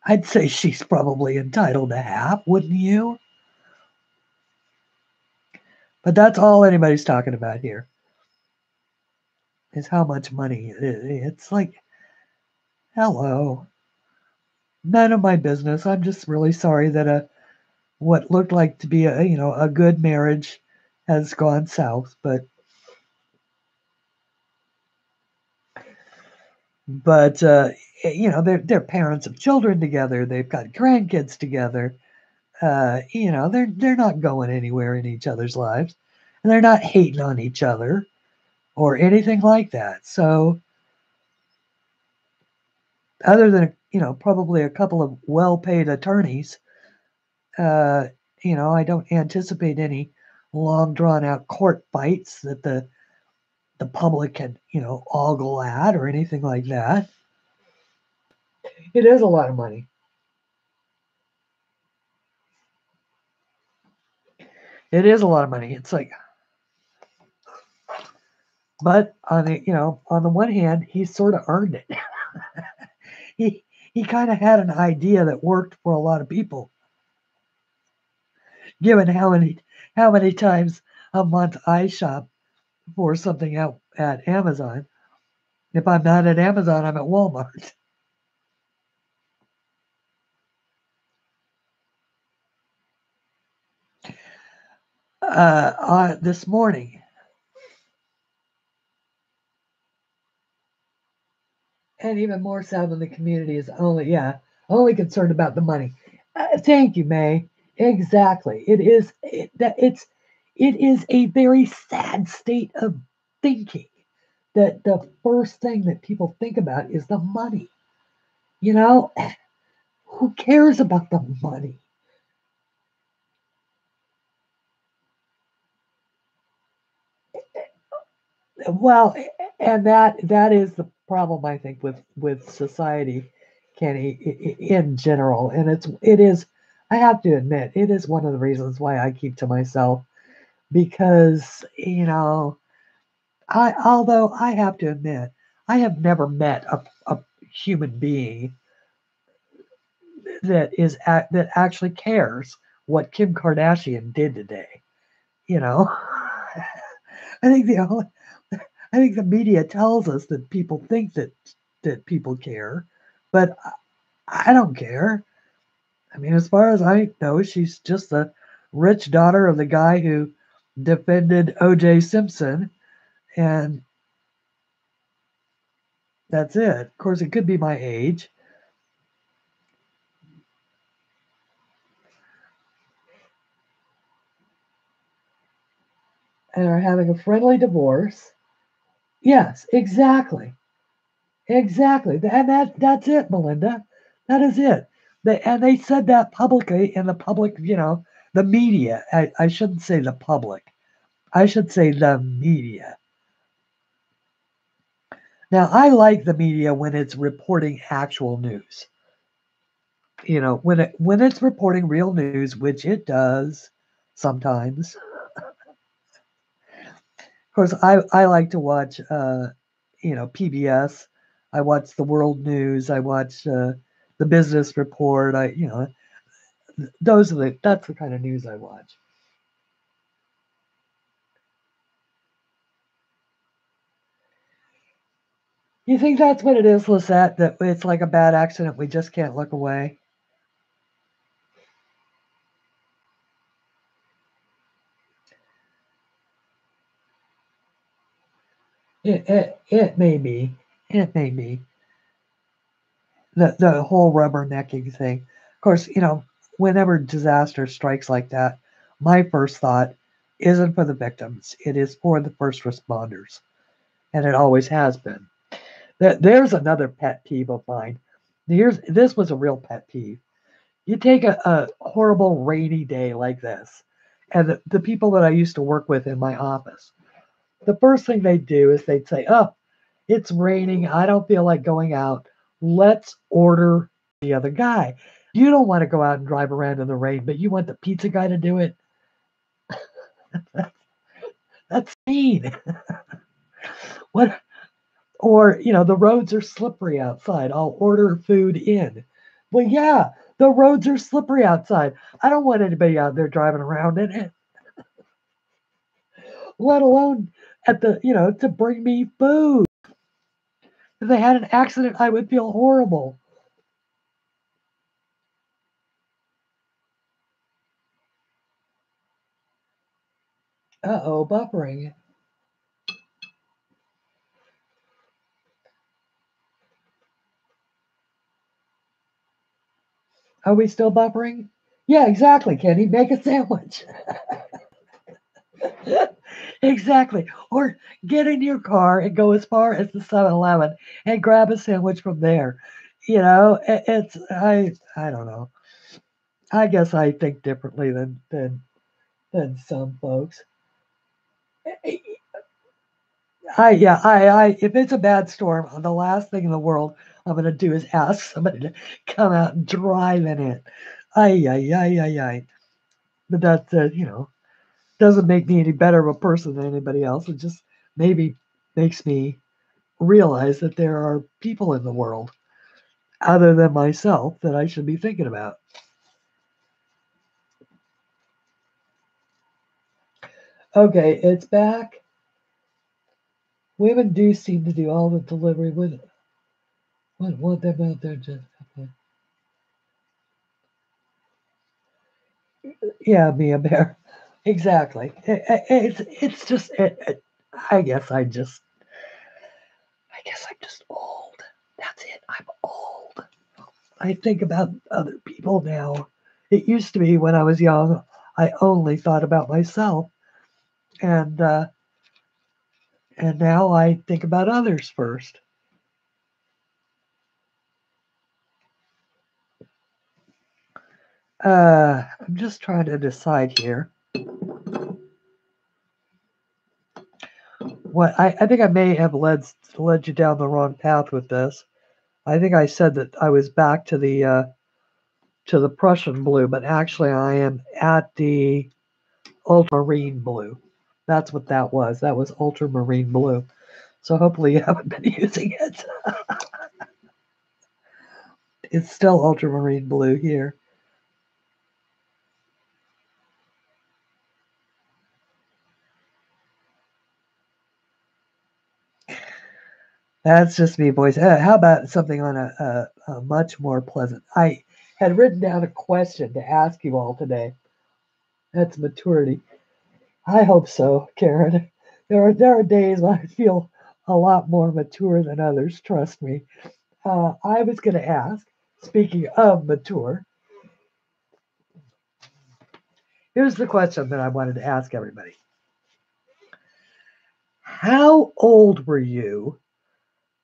I'd say she's probably entitled to half, wouldn't you? But that's all anybody's talking about here, is how much money it is. It's like, hello, none of my business. I'm just really sorry that what looked like to be a good marriage has gone south, but they're parents of children together. They've got grandkids together. They're not going anywhere in each other's lives, and they're not hating on each other or anything like that. So, other than probably a couple of well-paid attorneys, I don't anticipate any long drawn-out court fights that the public can ogle at or anything like that. It is a lot of money. It is a lot of money. It's like, but on the one hand, he sort of earned it. he kind of had an idea that worked for a lot of people, given how many times a month I shop for something out at Amazon. If I'm not at Amazon, I'm at Walmart. This morning, and even more so when the community is only concerned about the money. Thank you, May. Exactly. It is a very sad state of thinking that the first thing that people think about is the money. You know, who cares about the money? Well, and that is the problem, I think, with society, Kenny, in general. And it is, I have to admit, it is one of the reasons why I keep to myself, because although I have to admit, I have never met a human being that actually cares what Kim Kardashian did today. You know, I think I think the media tells us that people think that people care, but I don't care. I mean, as far as I know, she's just the rich daughter of the guy who defended O.J. Simpson, and that's it. Of course, it could be my age. And are having a friendly divorce. Yes, exactly. Exactly. And that's it, Melinda. That is it. They said that publicly in the public, the media. I shouldn't say the public. I should say the media. Now, I like the media when it's reporting actual news. When it's reporting real news, which it does sometimes. Of course, I like to watch, PBS. I watch the World News. I watch the Business Report. That's the kind of news I watch. You think that's what it is, Lisette? That it's like a bad accident. We just can't look away. It may be. It may be. The whole rubbernecking thing. Of course, whenever disaster strikes like that, my first thought isn't for the victims. It is for the first responders, and it always has been. There's another pet peeve of mine. This was a real pet peeve. You take a horrible rainy day like this, and the people that I used to work with in my office, the first thing they'd do is they'd say, "Oh, it's raining. I don't feel like going out. Let's order the other guy." You don't want to go out and drive around in the rain, but you want the pizza guy to do it. That's mean. What? Or, the roads are slippery outside. I'll order food in. Well, yeah, the roads are slippery outside. I don't want anybody out there driving around in it, let alone to bring me food. If they had an accident, I would feel horrible. Uh-oh, buffering. Are we still buffering? Yeah, exactly, Kenny. Make a sandwich. Exactly. Or get in your car and go as far as the 7-Eleven and grab a sandwich from there. It's I don't know. I guess I think differently than some folks. If it's a bad storm, the last thing in the world I'm gonna do is ask somebody to come out and drive in it. Ay. But that doesn't make me any better of a person than anybody else. It just maybe makes me realize that there are people in the world other than myself that I should be thinking about. Okay, it's back. Women do seem to do all the delivery with it. Want them out there just okay. Yeah, Mia Bear. Exactly. It's just I guess I'm just old. That's it. I'm old. I think about other people now. It used to be when I was young, I only thought about myself, and now I think about others first. I'm just trying to decide here. What I think I may have led you down the wrong path with this. I think I said that I was back to the Prussian blue, but actually I am at the ultramarine blue. That's what that was. That was ultramarine blue. So hopefully you haven't been using it. It's still ultramarine blue here. That's just me, boys. How about something on a much more pleasant? I had written down a question to ask you all today. That's maturity. I hope so, Karen. There are days when I feel a lot more mature than others, trust me. I was going to ask, speaking of mature, here's the question that I wanted to ask everybody. How old were you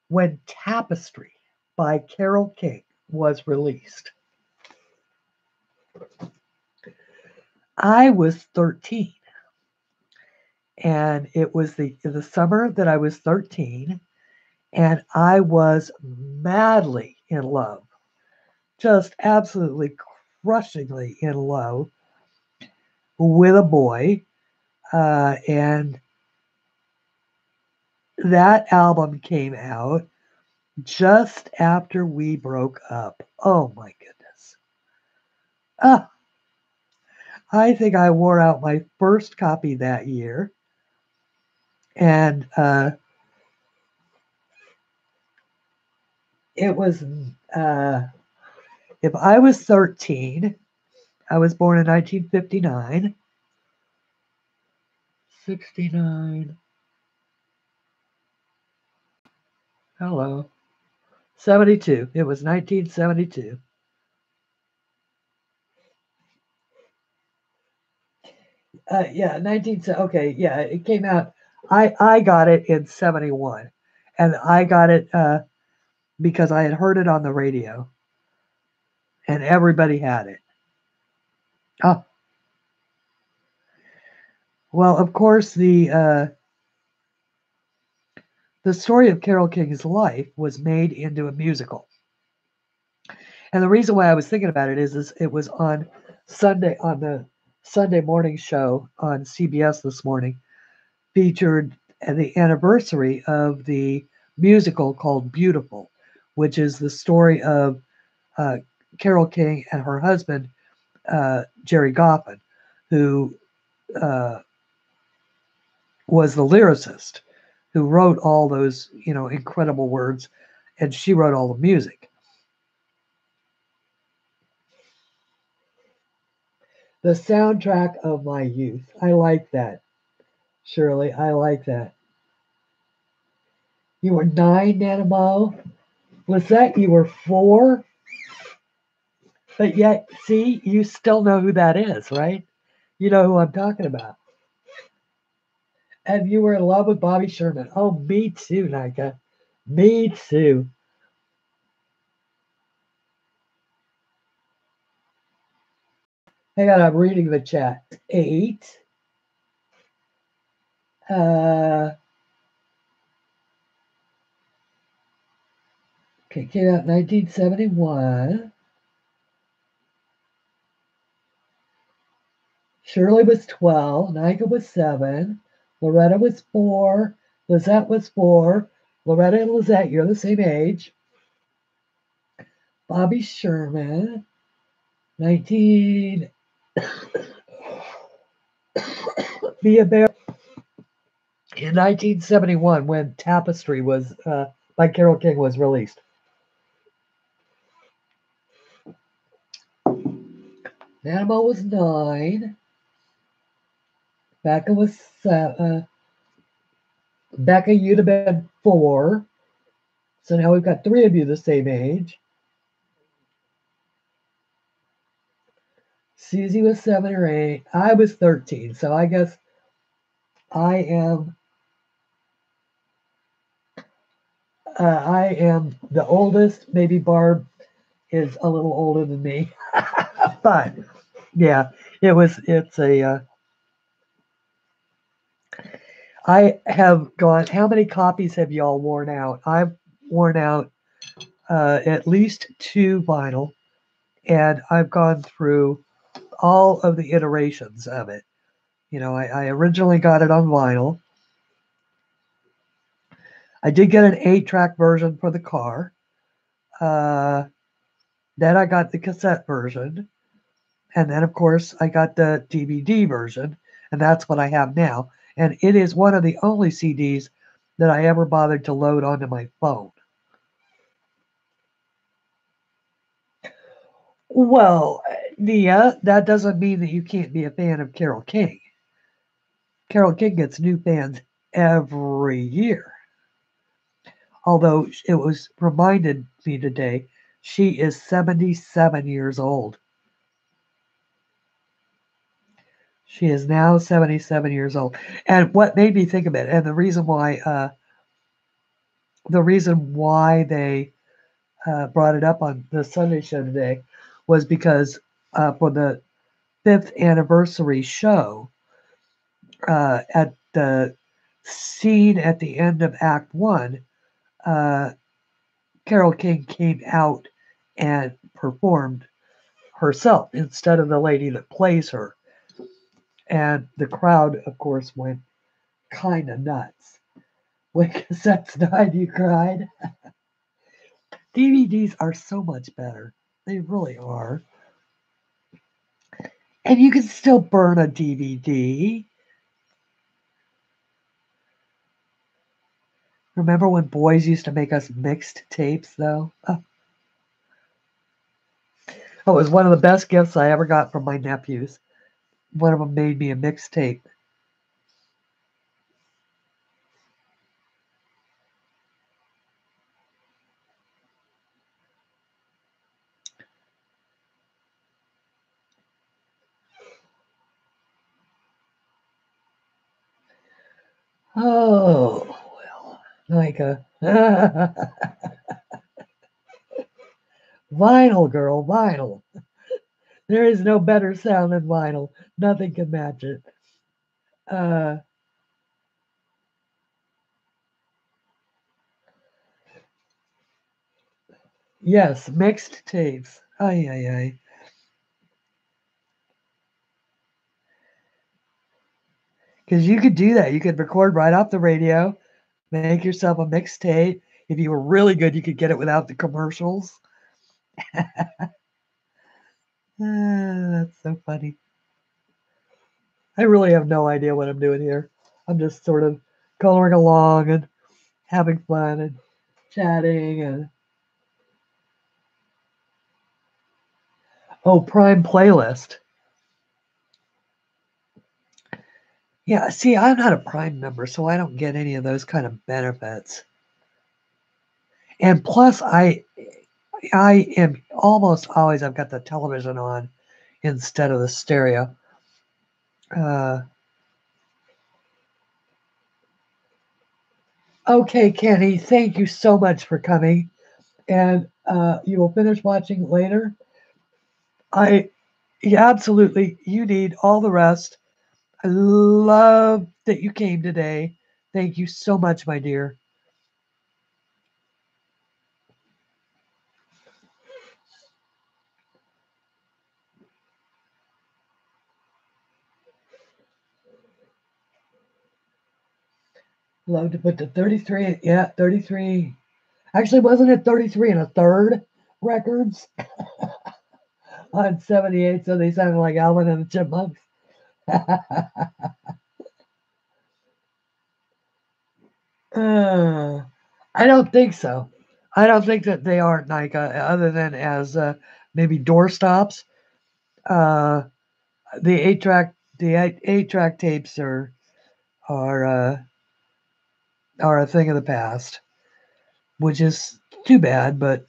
when Tapestry by Carole King was released? I was 13, and it was the summer that I was 13, and I was madly in love, just absolutely crushingly in love with a boy, and that album came out just after we broke up. Oh my goodness. Ah, I think I wore out my first copy that year. And it was, if I was 13, I was born in 1959, 69, hello, 72. It was 1972. Yeah, 19, okay, yeah, it came out. I got it in 71. And I got it because I had heard it on the radio and everybody had it. Oh, well, of course, the story of Carole King's life was made into a musical. And the reason why I was thinking about it is it was on the Sunday morning show on CBS this morning, featured the anniversary of the musical called Beautiful, which is the story of uh, Carole King and her husband, Jerry Goffin, who uh, was the lyricist who wrote all those, incredible words, and she wrote all the music. The soundtrack of my youth. I like that, Shirley. I like that. You were 9, Nanamo. Lisette, you were 4. But yet, see, you still know who that is, right? You know who I'm talking about. And you were in love with Bobby Sherman. Oh, me too, Nika. Me too. Hang on, I'm reading the chat. 8. Uh, okay, came out 1971. Shirley was 12. Nika was 7. Loretta was 4. Lizette was 4. Loretta and Lizette, you're the same age. Bobby Sherman, 19. Be a Bear in 1971 when Tapestry was by Carole King was released. Animal was 9. Becca was 7. Becca, you'd have been 4. So now we've got 3 of you the same age. Susie was 7 or 8. I was 13. So I guess I am the oldest. Maybe Barb is a little older than me. But yeah, it's a I have gone. How many copies have y'all worn out? I've worn out at least 2 vinyl, and I've gone through all of the iterations of it. I originally got it on vinyl. I did get an 8-track version for the car. Then I got the cassette version. And then, of course, I got the DVD version. And that's what I have now. And it is one of the only CDs that I ever bothered to load onto my phone. Well, Nia, that doesn't mean that you can't be a fan of Carole King. Carole King gets new fans every year. Although it was reminded me today, she is 77 years old. She is now 77 years old. And what made me think of it, and the reason why they brought it up on the Sunday show today was because for the 5th anniversary show, at the scene at the end of Act 1, Carole King came out and performed herself instead of the lady that plays her. And the crowd, of course, went kind of nuts. When cassettes died, you cried. DVDs are so much better. They really are. And you can still burn a DVD. Remember when boys used to make us mixed tapes, though? Oh, it was one of the best gifts I ever got from my nephews. One of them made me a mixtape. Oh, well, Nika. Vinyl, girl, vinyl. There is no better sound than vinyl. Nothing can match it. Yes, mixed tapes. Ay, ay, ay. Because you could do that. You could record right off the radio, make yourself a mixtape. If you were really good, you could get it without the commercials. That's so funny. I really have no idea what I'm doing here. I'm just sort of coloring along and having fun and chatting and Prime playlist. Yeah, see, I'm not a Prime member, so I don't get any of those kind of benefits. And plus, I am almost always I've got the television on instead of the stereo. Okay, Kenny, thank you so much for coming, and you will finish watching later. Absolutely, you need all the rest. I love that you came today. Thank you so much, my dear. Love to put the 33. Yeah, 33. Actually, wasn't it 33 and a third records on 78? So they sounded like Alvin and the Chipmunks. I don't think so. I don't think that they are Nika, other than as maybe doorstops. Uh, the 8-track tapes are are a thing of the past, which is too bad. But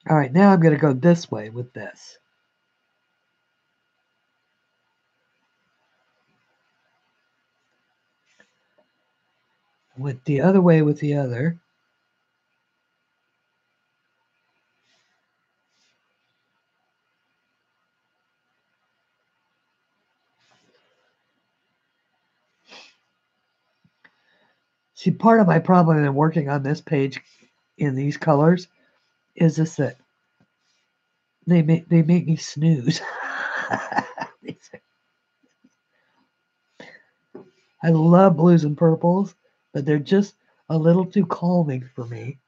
all right, now I'm going to go this way with this. Went the other way with the other. See, part of my problem in working on this page in these colors is this that they make me snooze. I love blues and purples, but they're just a little too calming for me.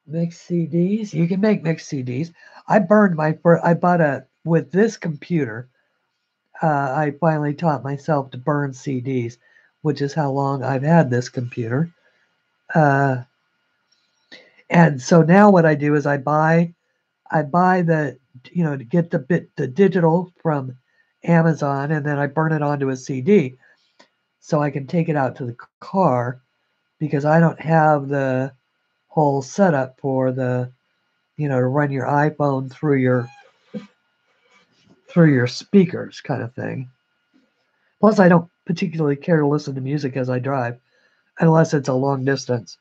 Mixed CDs. You can make mixed CDs. I bought with this computer. I finally taught myself to burn CDs, which is how long I've had this computer. And so now what I do is I buy the, to get the digital from Amazon, and then I burn it onto a CD so I can take it out to the car, because I don't have the whole setup for the, to run your iPhone through your speakers kind of thing. Plus, I don't particularly care to listen to music as I drive, unless it's a long distance.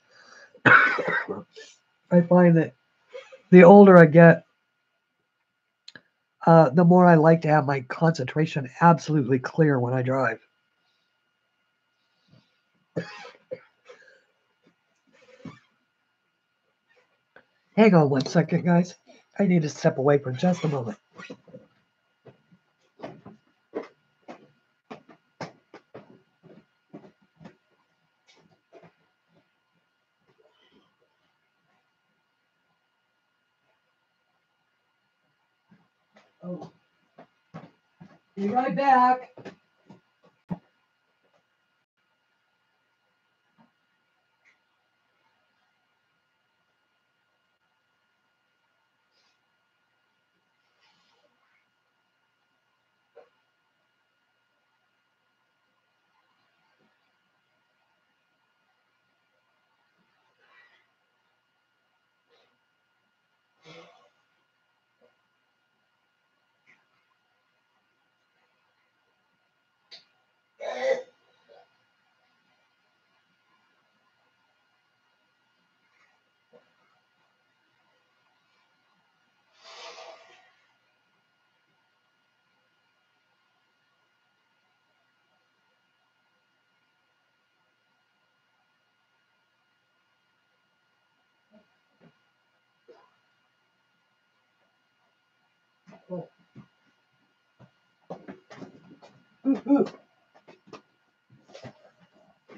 I find that the older I get, the more I like to have my concentration absolutely clear when I drive. Hang on 1 second, guys. I need to step away for just a moment. Oh. Be right back.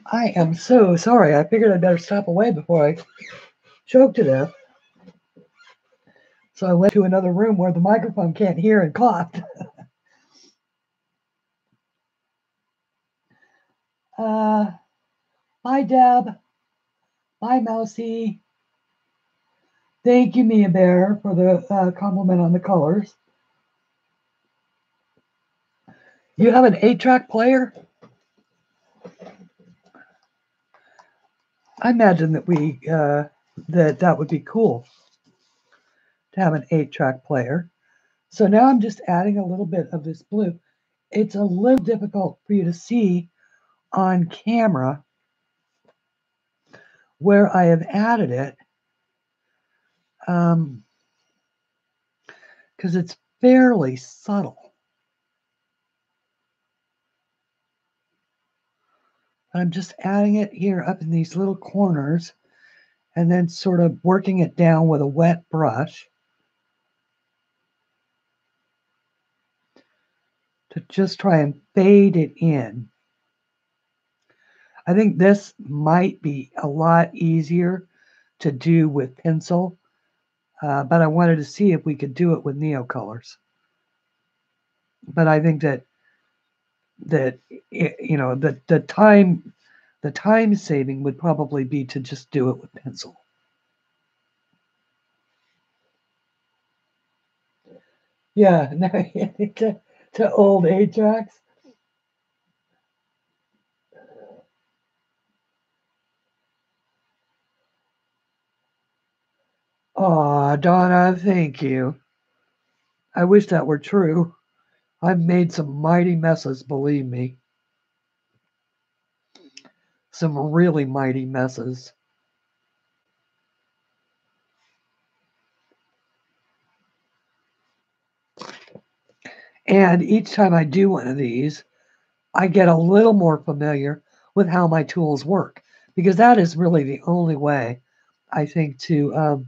I am so sorry. I figured I'd better stop away before I choke to death. So I went to another room where the microphone can't hear and coughed. Bye, Deb. Bye, Mousy. Thank you, Mia Bear, for the compliment on the colors. You have an 8-track player? I imagine that that would be cool to have an 8-track player. So now I'm just adding a little bit of this blue. It's a little difficult for you to see on camera where I have added it, because it's fairly subtle. I'm just adding it here up in these little corners, and then sort of working it down with a wet brush to just try and fade it in. I think this might be a lot easier to do with pencil, but I wanted to see if we could do it with NEOcolours. But I think that the time saving would probably be to just do it with pencil. Yeah, to old 8-tracks. Aw, Donna, thank you. I wish that were true. I've made some mighty messes, believe me. Some really mighty messes. And each time I do one of these, I get a little more familiar with how my tools work, because that is really the only way, I think, to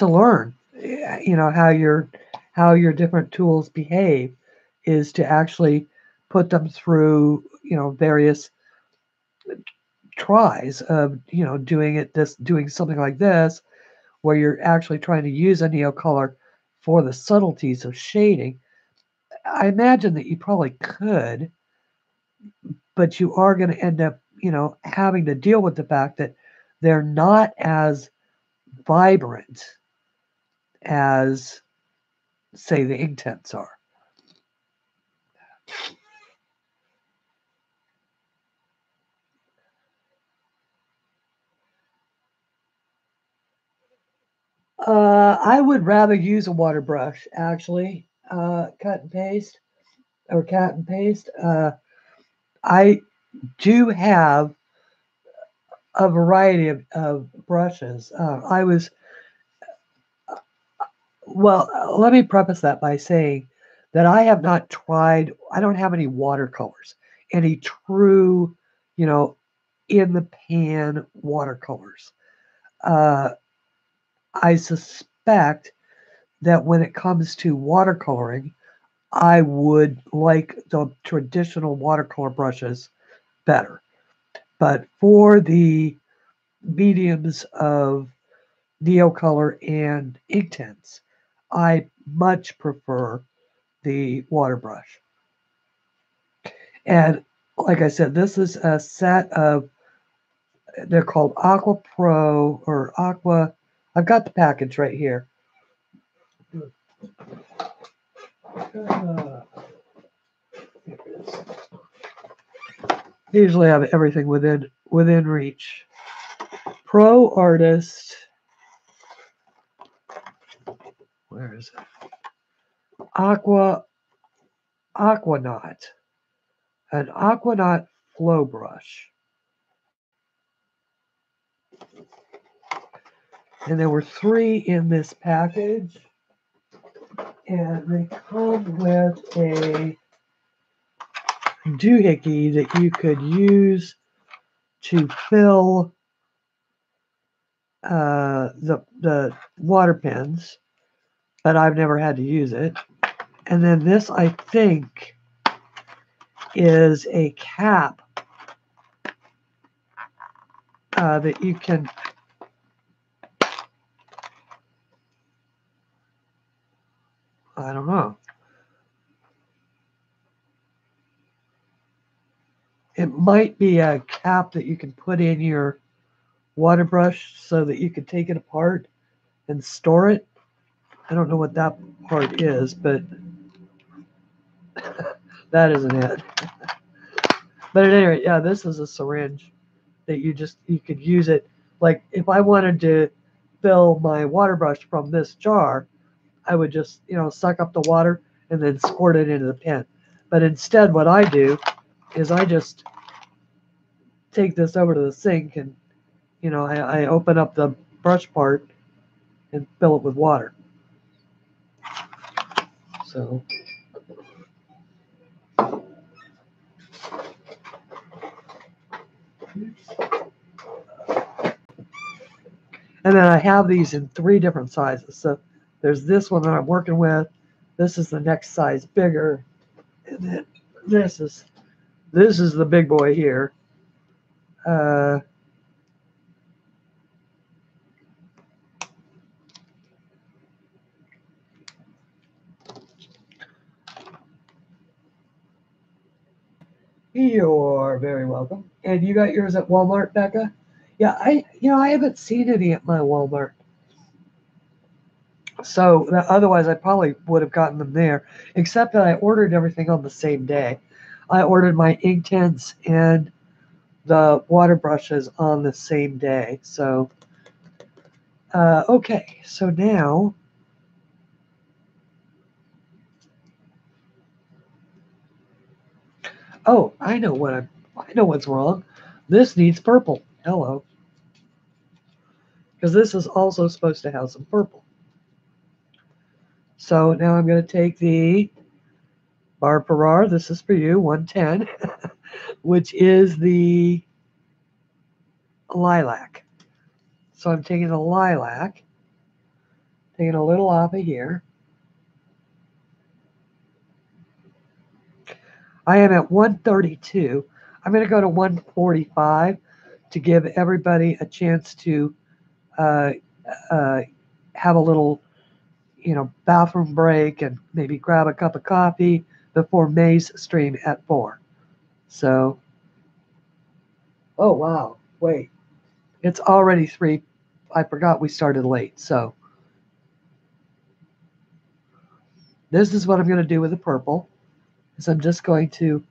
learn, how your different tools behave, is to actually put them through, various tries of, doing something like this, where you're actually trying to use a NEOcolour for the subtleties of shading, I imagine that you probably could, but you are going to end up, having to deal with the fact that they're not as vibrant as, say, the Inktense are. I would rather use a water brush, actually, cut and paste, or cut and paste. I do have a variety of brushes. Well, let me preface that by saying that I have not tried, I don't have any watercolors, any true, in the pan watercolors. I suspect that when it comes to watercoloring, I would like the traditional watercolor brushes better. But for the mediums of NEOcolour and Inktense, I much prefer the water brush. And like I said, this is a set of, they're called Aqua Pro or Aqua. I've got the package right here. Usually have everything within reach. Pro Artist. Where is it? Aquanaut. An Aquanaut flow brush. And there were 3 in this package. And they come with a doohickey that you could use to fill the water pens, but I've never had to use it. And then this, I think, is a cap that you can, I don't know. It might be a cap that you can put in your water brush so that you can take it apart and store it. I don't know what that part is, but that isn't it. But at any rate, yeah, this is a syringe that you could use it. Like if I wanted to fill my water brush from this jar, I would just, suck up the water and then squirt it into the pen. But instead, what I do is I just take this over to the sink and, I open up the brush part and fill it with water. So. And then I have these in 3 different sizes. So there's this one that I'm working with. This is the next size bigger. And then this is the big boy here. You're very welcome. And you got yours at Walmart, Becca? Yeah, I haven't seen any at my Walmart. So otherwise, I probably would have gotten them there, except that I ordered everything on the same day. I ordered my Inktense and the water brushes on the same day. So, okay. So now, oh, I know what's wrong. This needs purple. Hello. Because this is also supposed to have some purple. So now I'm going to take the Barb Farrar, this is for you, 110, which is the lilac. So I'm taking the lilac, taking a little off of here. I am at 132. I'm going to go to 145 to give everybody a chance to have a little, bathroom break and maybe grab a cup of coffee before May's stream at 4. So, oh wow, wait. It's already 3. I forgot we started late. So, this is what I'm going to do with the purple. Is I'm just going to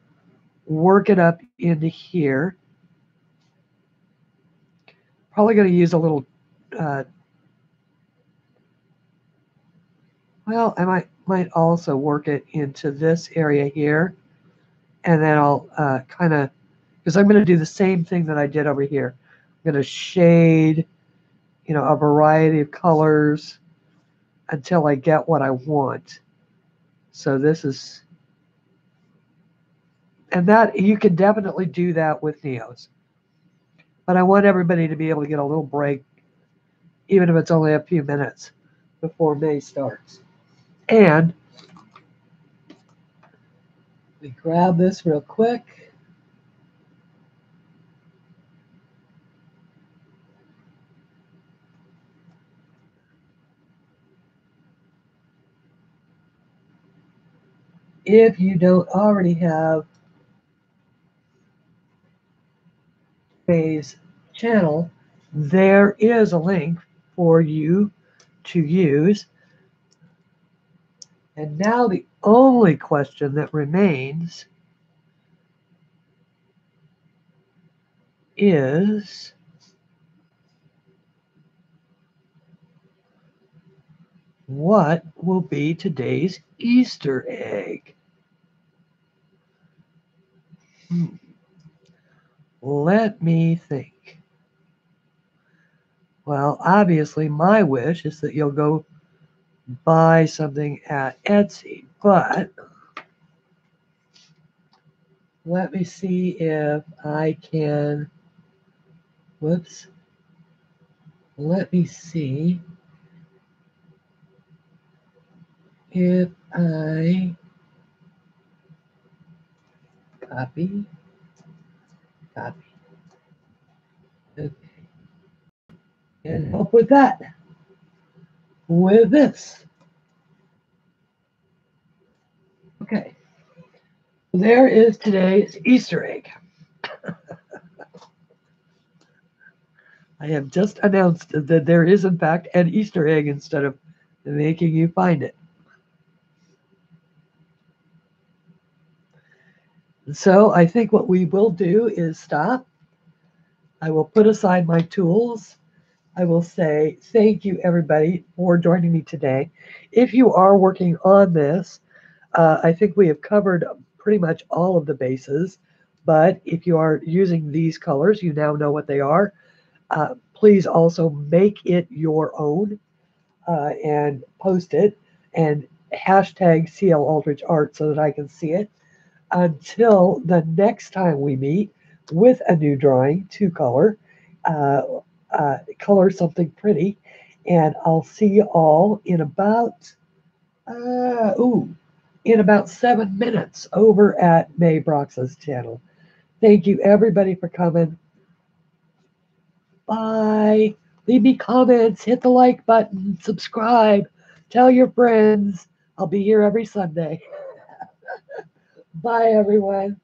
work it up into here. Probably going to use a little, well, I might also work it into this area here. And then I'll kind of, because I'm going to do the same thing that I did over here. I'm going to shade, a variety of colors until I get what I want. So this is, and that you can definitely do that with Neos. But I want everybody to be able to get a little break, even if it's only a few minutes before May starts. And we grab this real quick. If you don't already have May's channel, there is a link for you to use. And now the only question that remains is, what will be today's Easter egg? Let me think. Well, obviously, my wish is that you'll go buy something at Etsy, but let me see if I can. Whoops. Let me see if I copy. Okay. And help with that. With this. Okay. There is today's Easter egg. I have just announced that there is, in fact, an Easter egg instead of making you find it. So I think what we will do is stop. I will put aside my tools. I will say thank you, everybody, for joining me today. If you are working on this, I think we have covered pretty much all of the bases. But if you are using these colors, you now know what they are. Please also make it your own and post it and hashtag CLAldridgeArt so that I can see it. Until the next time we meet with a new drawing to color, color something pretty, and I'll see you all in about in about 7 minutes over at May Brox's channel. Thank you everybody for coming. Bye. Leave me comments, hit the like button, subscribe, tell your friends. I'll be here every Sunday. Bye, everyone.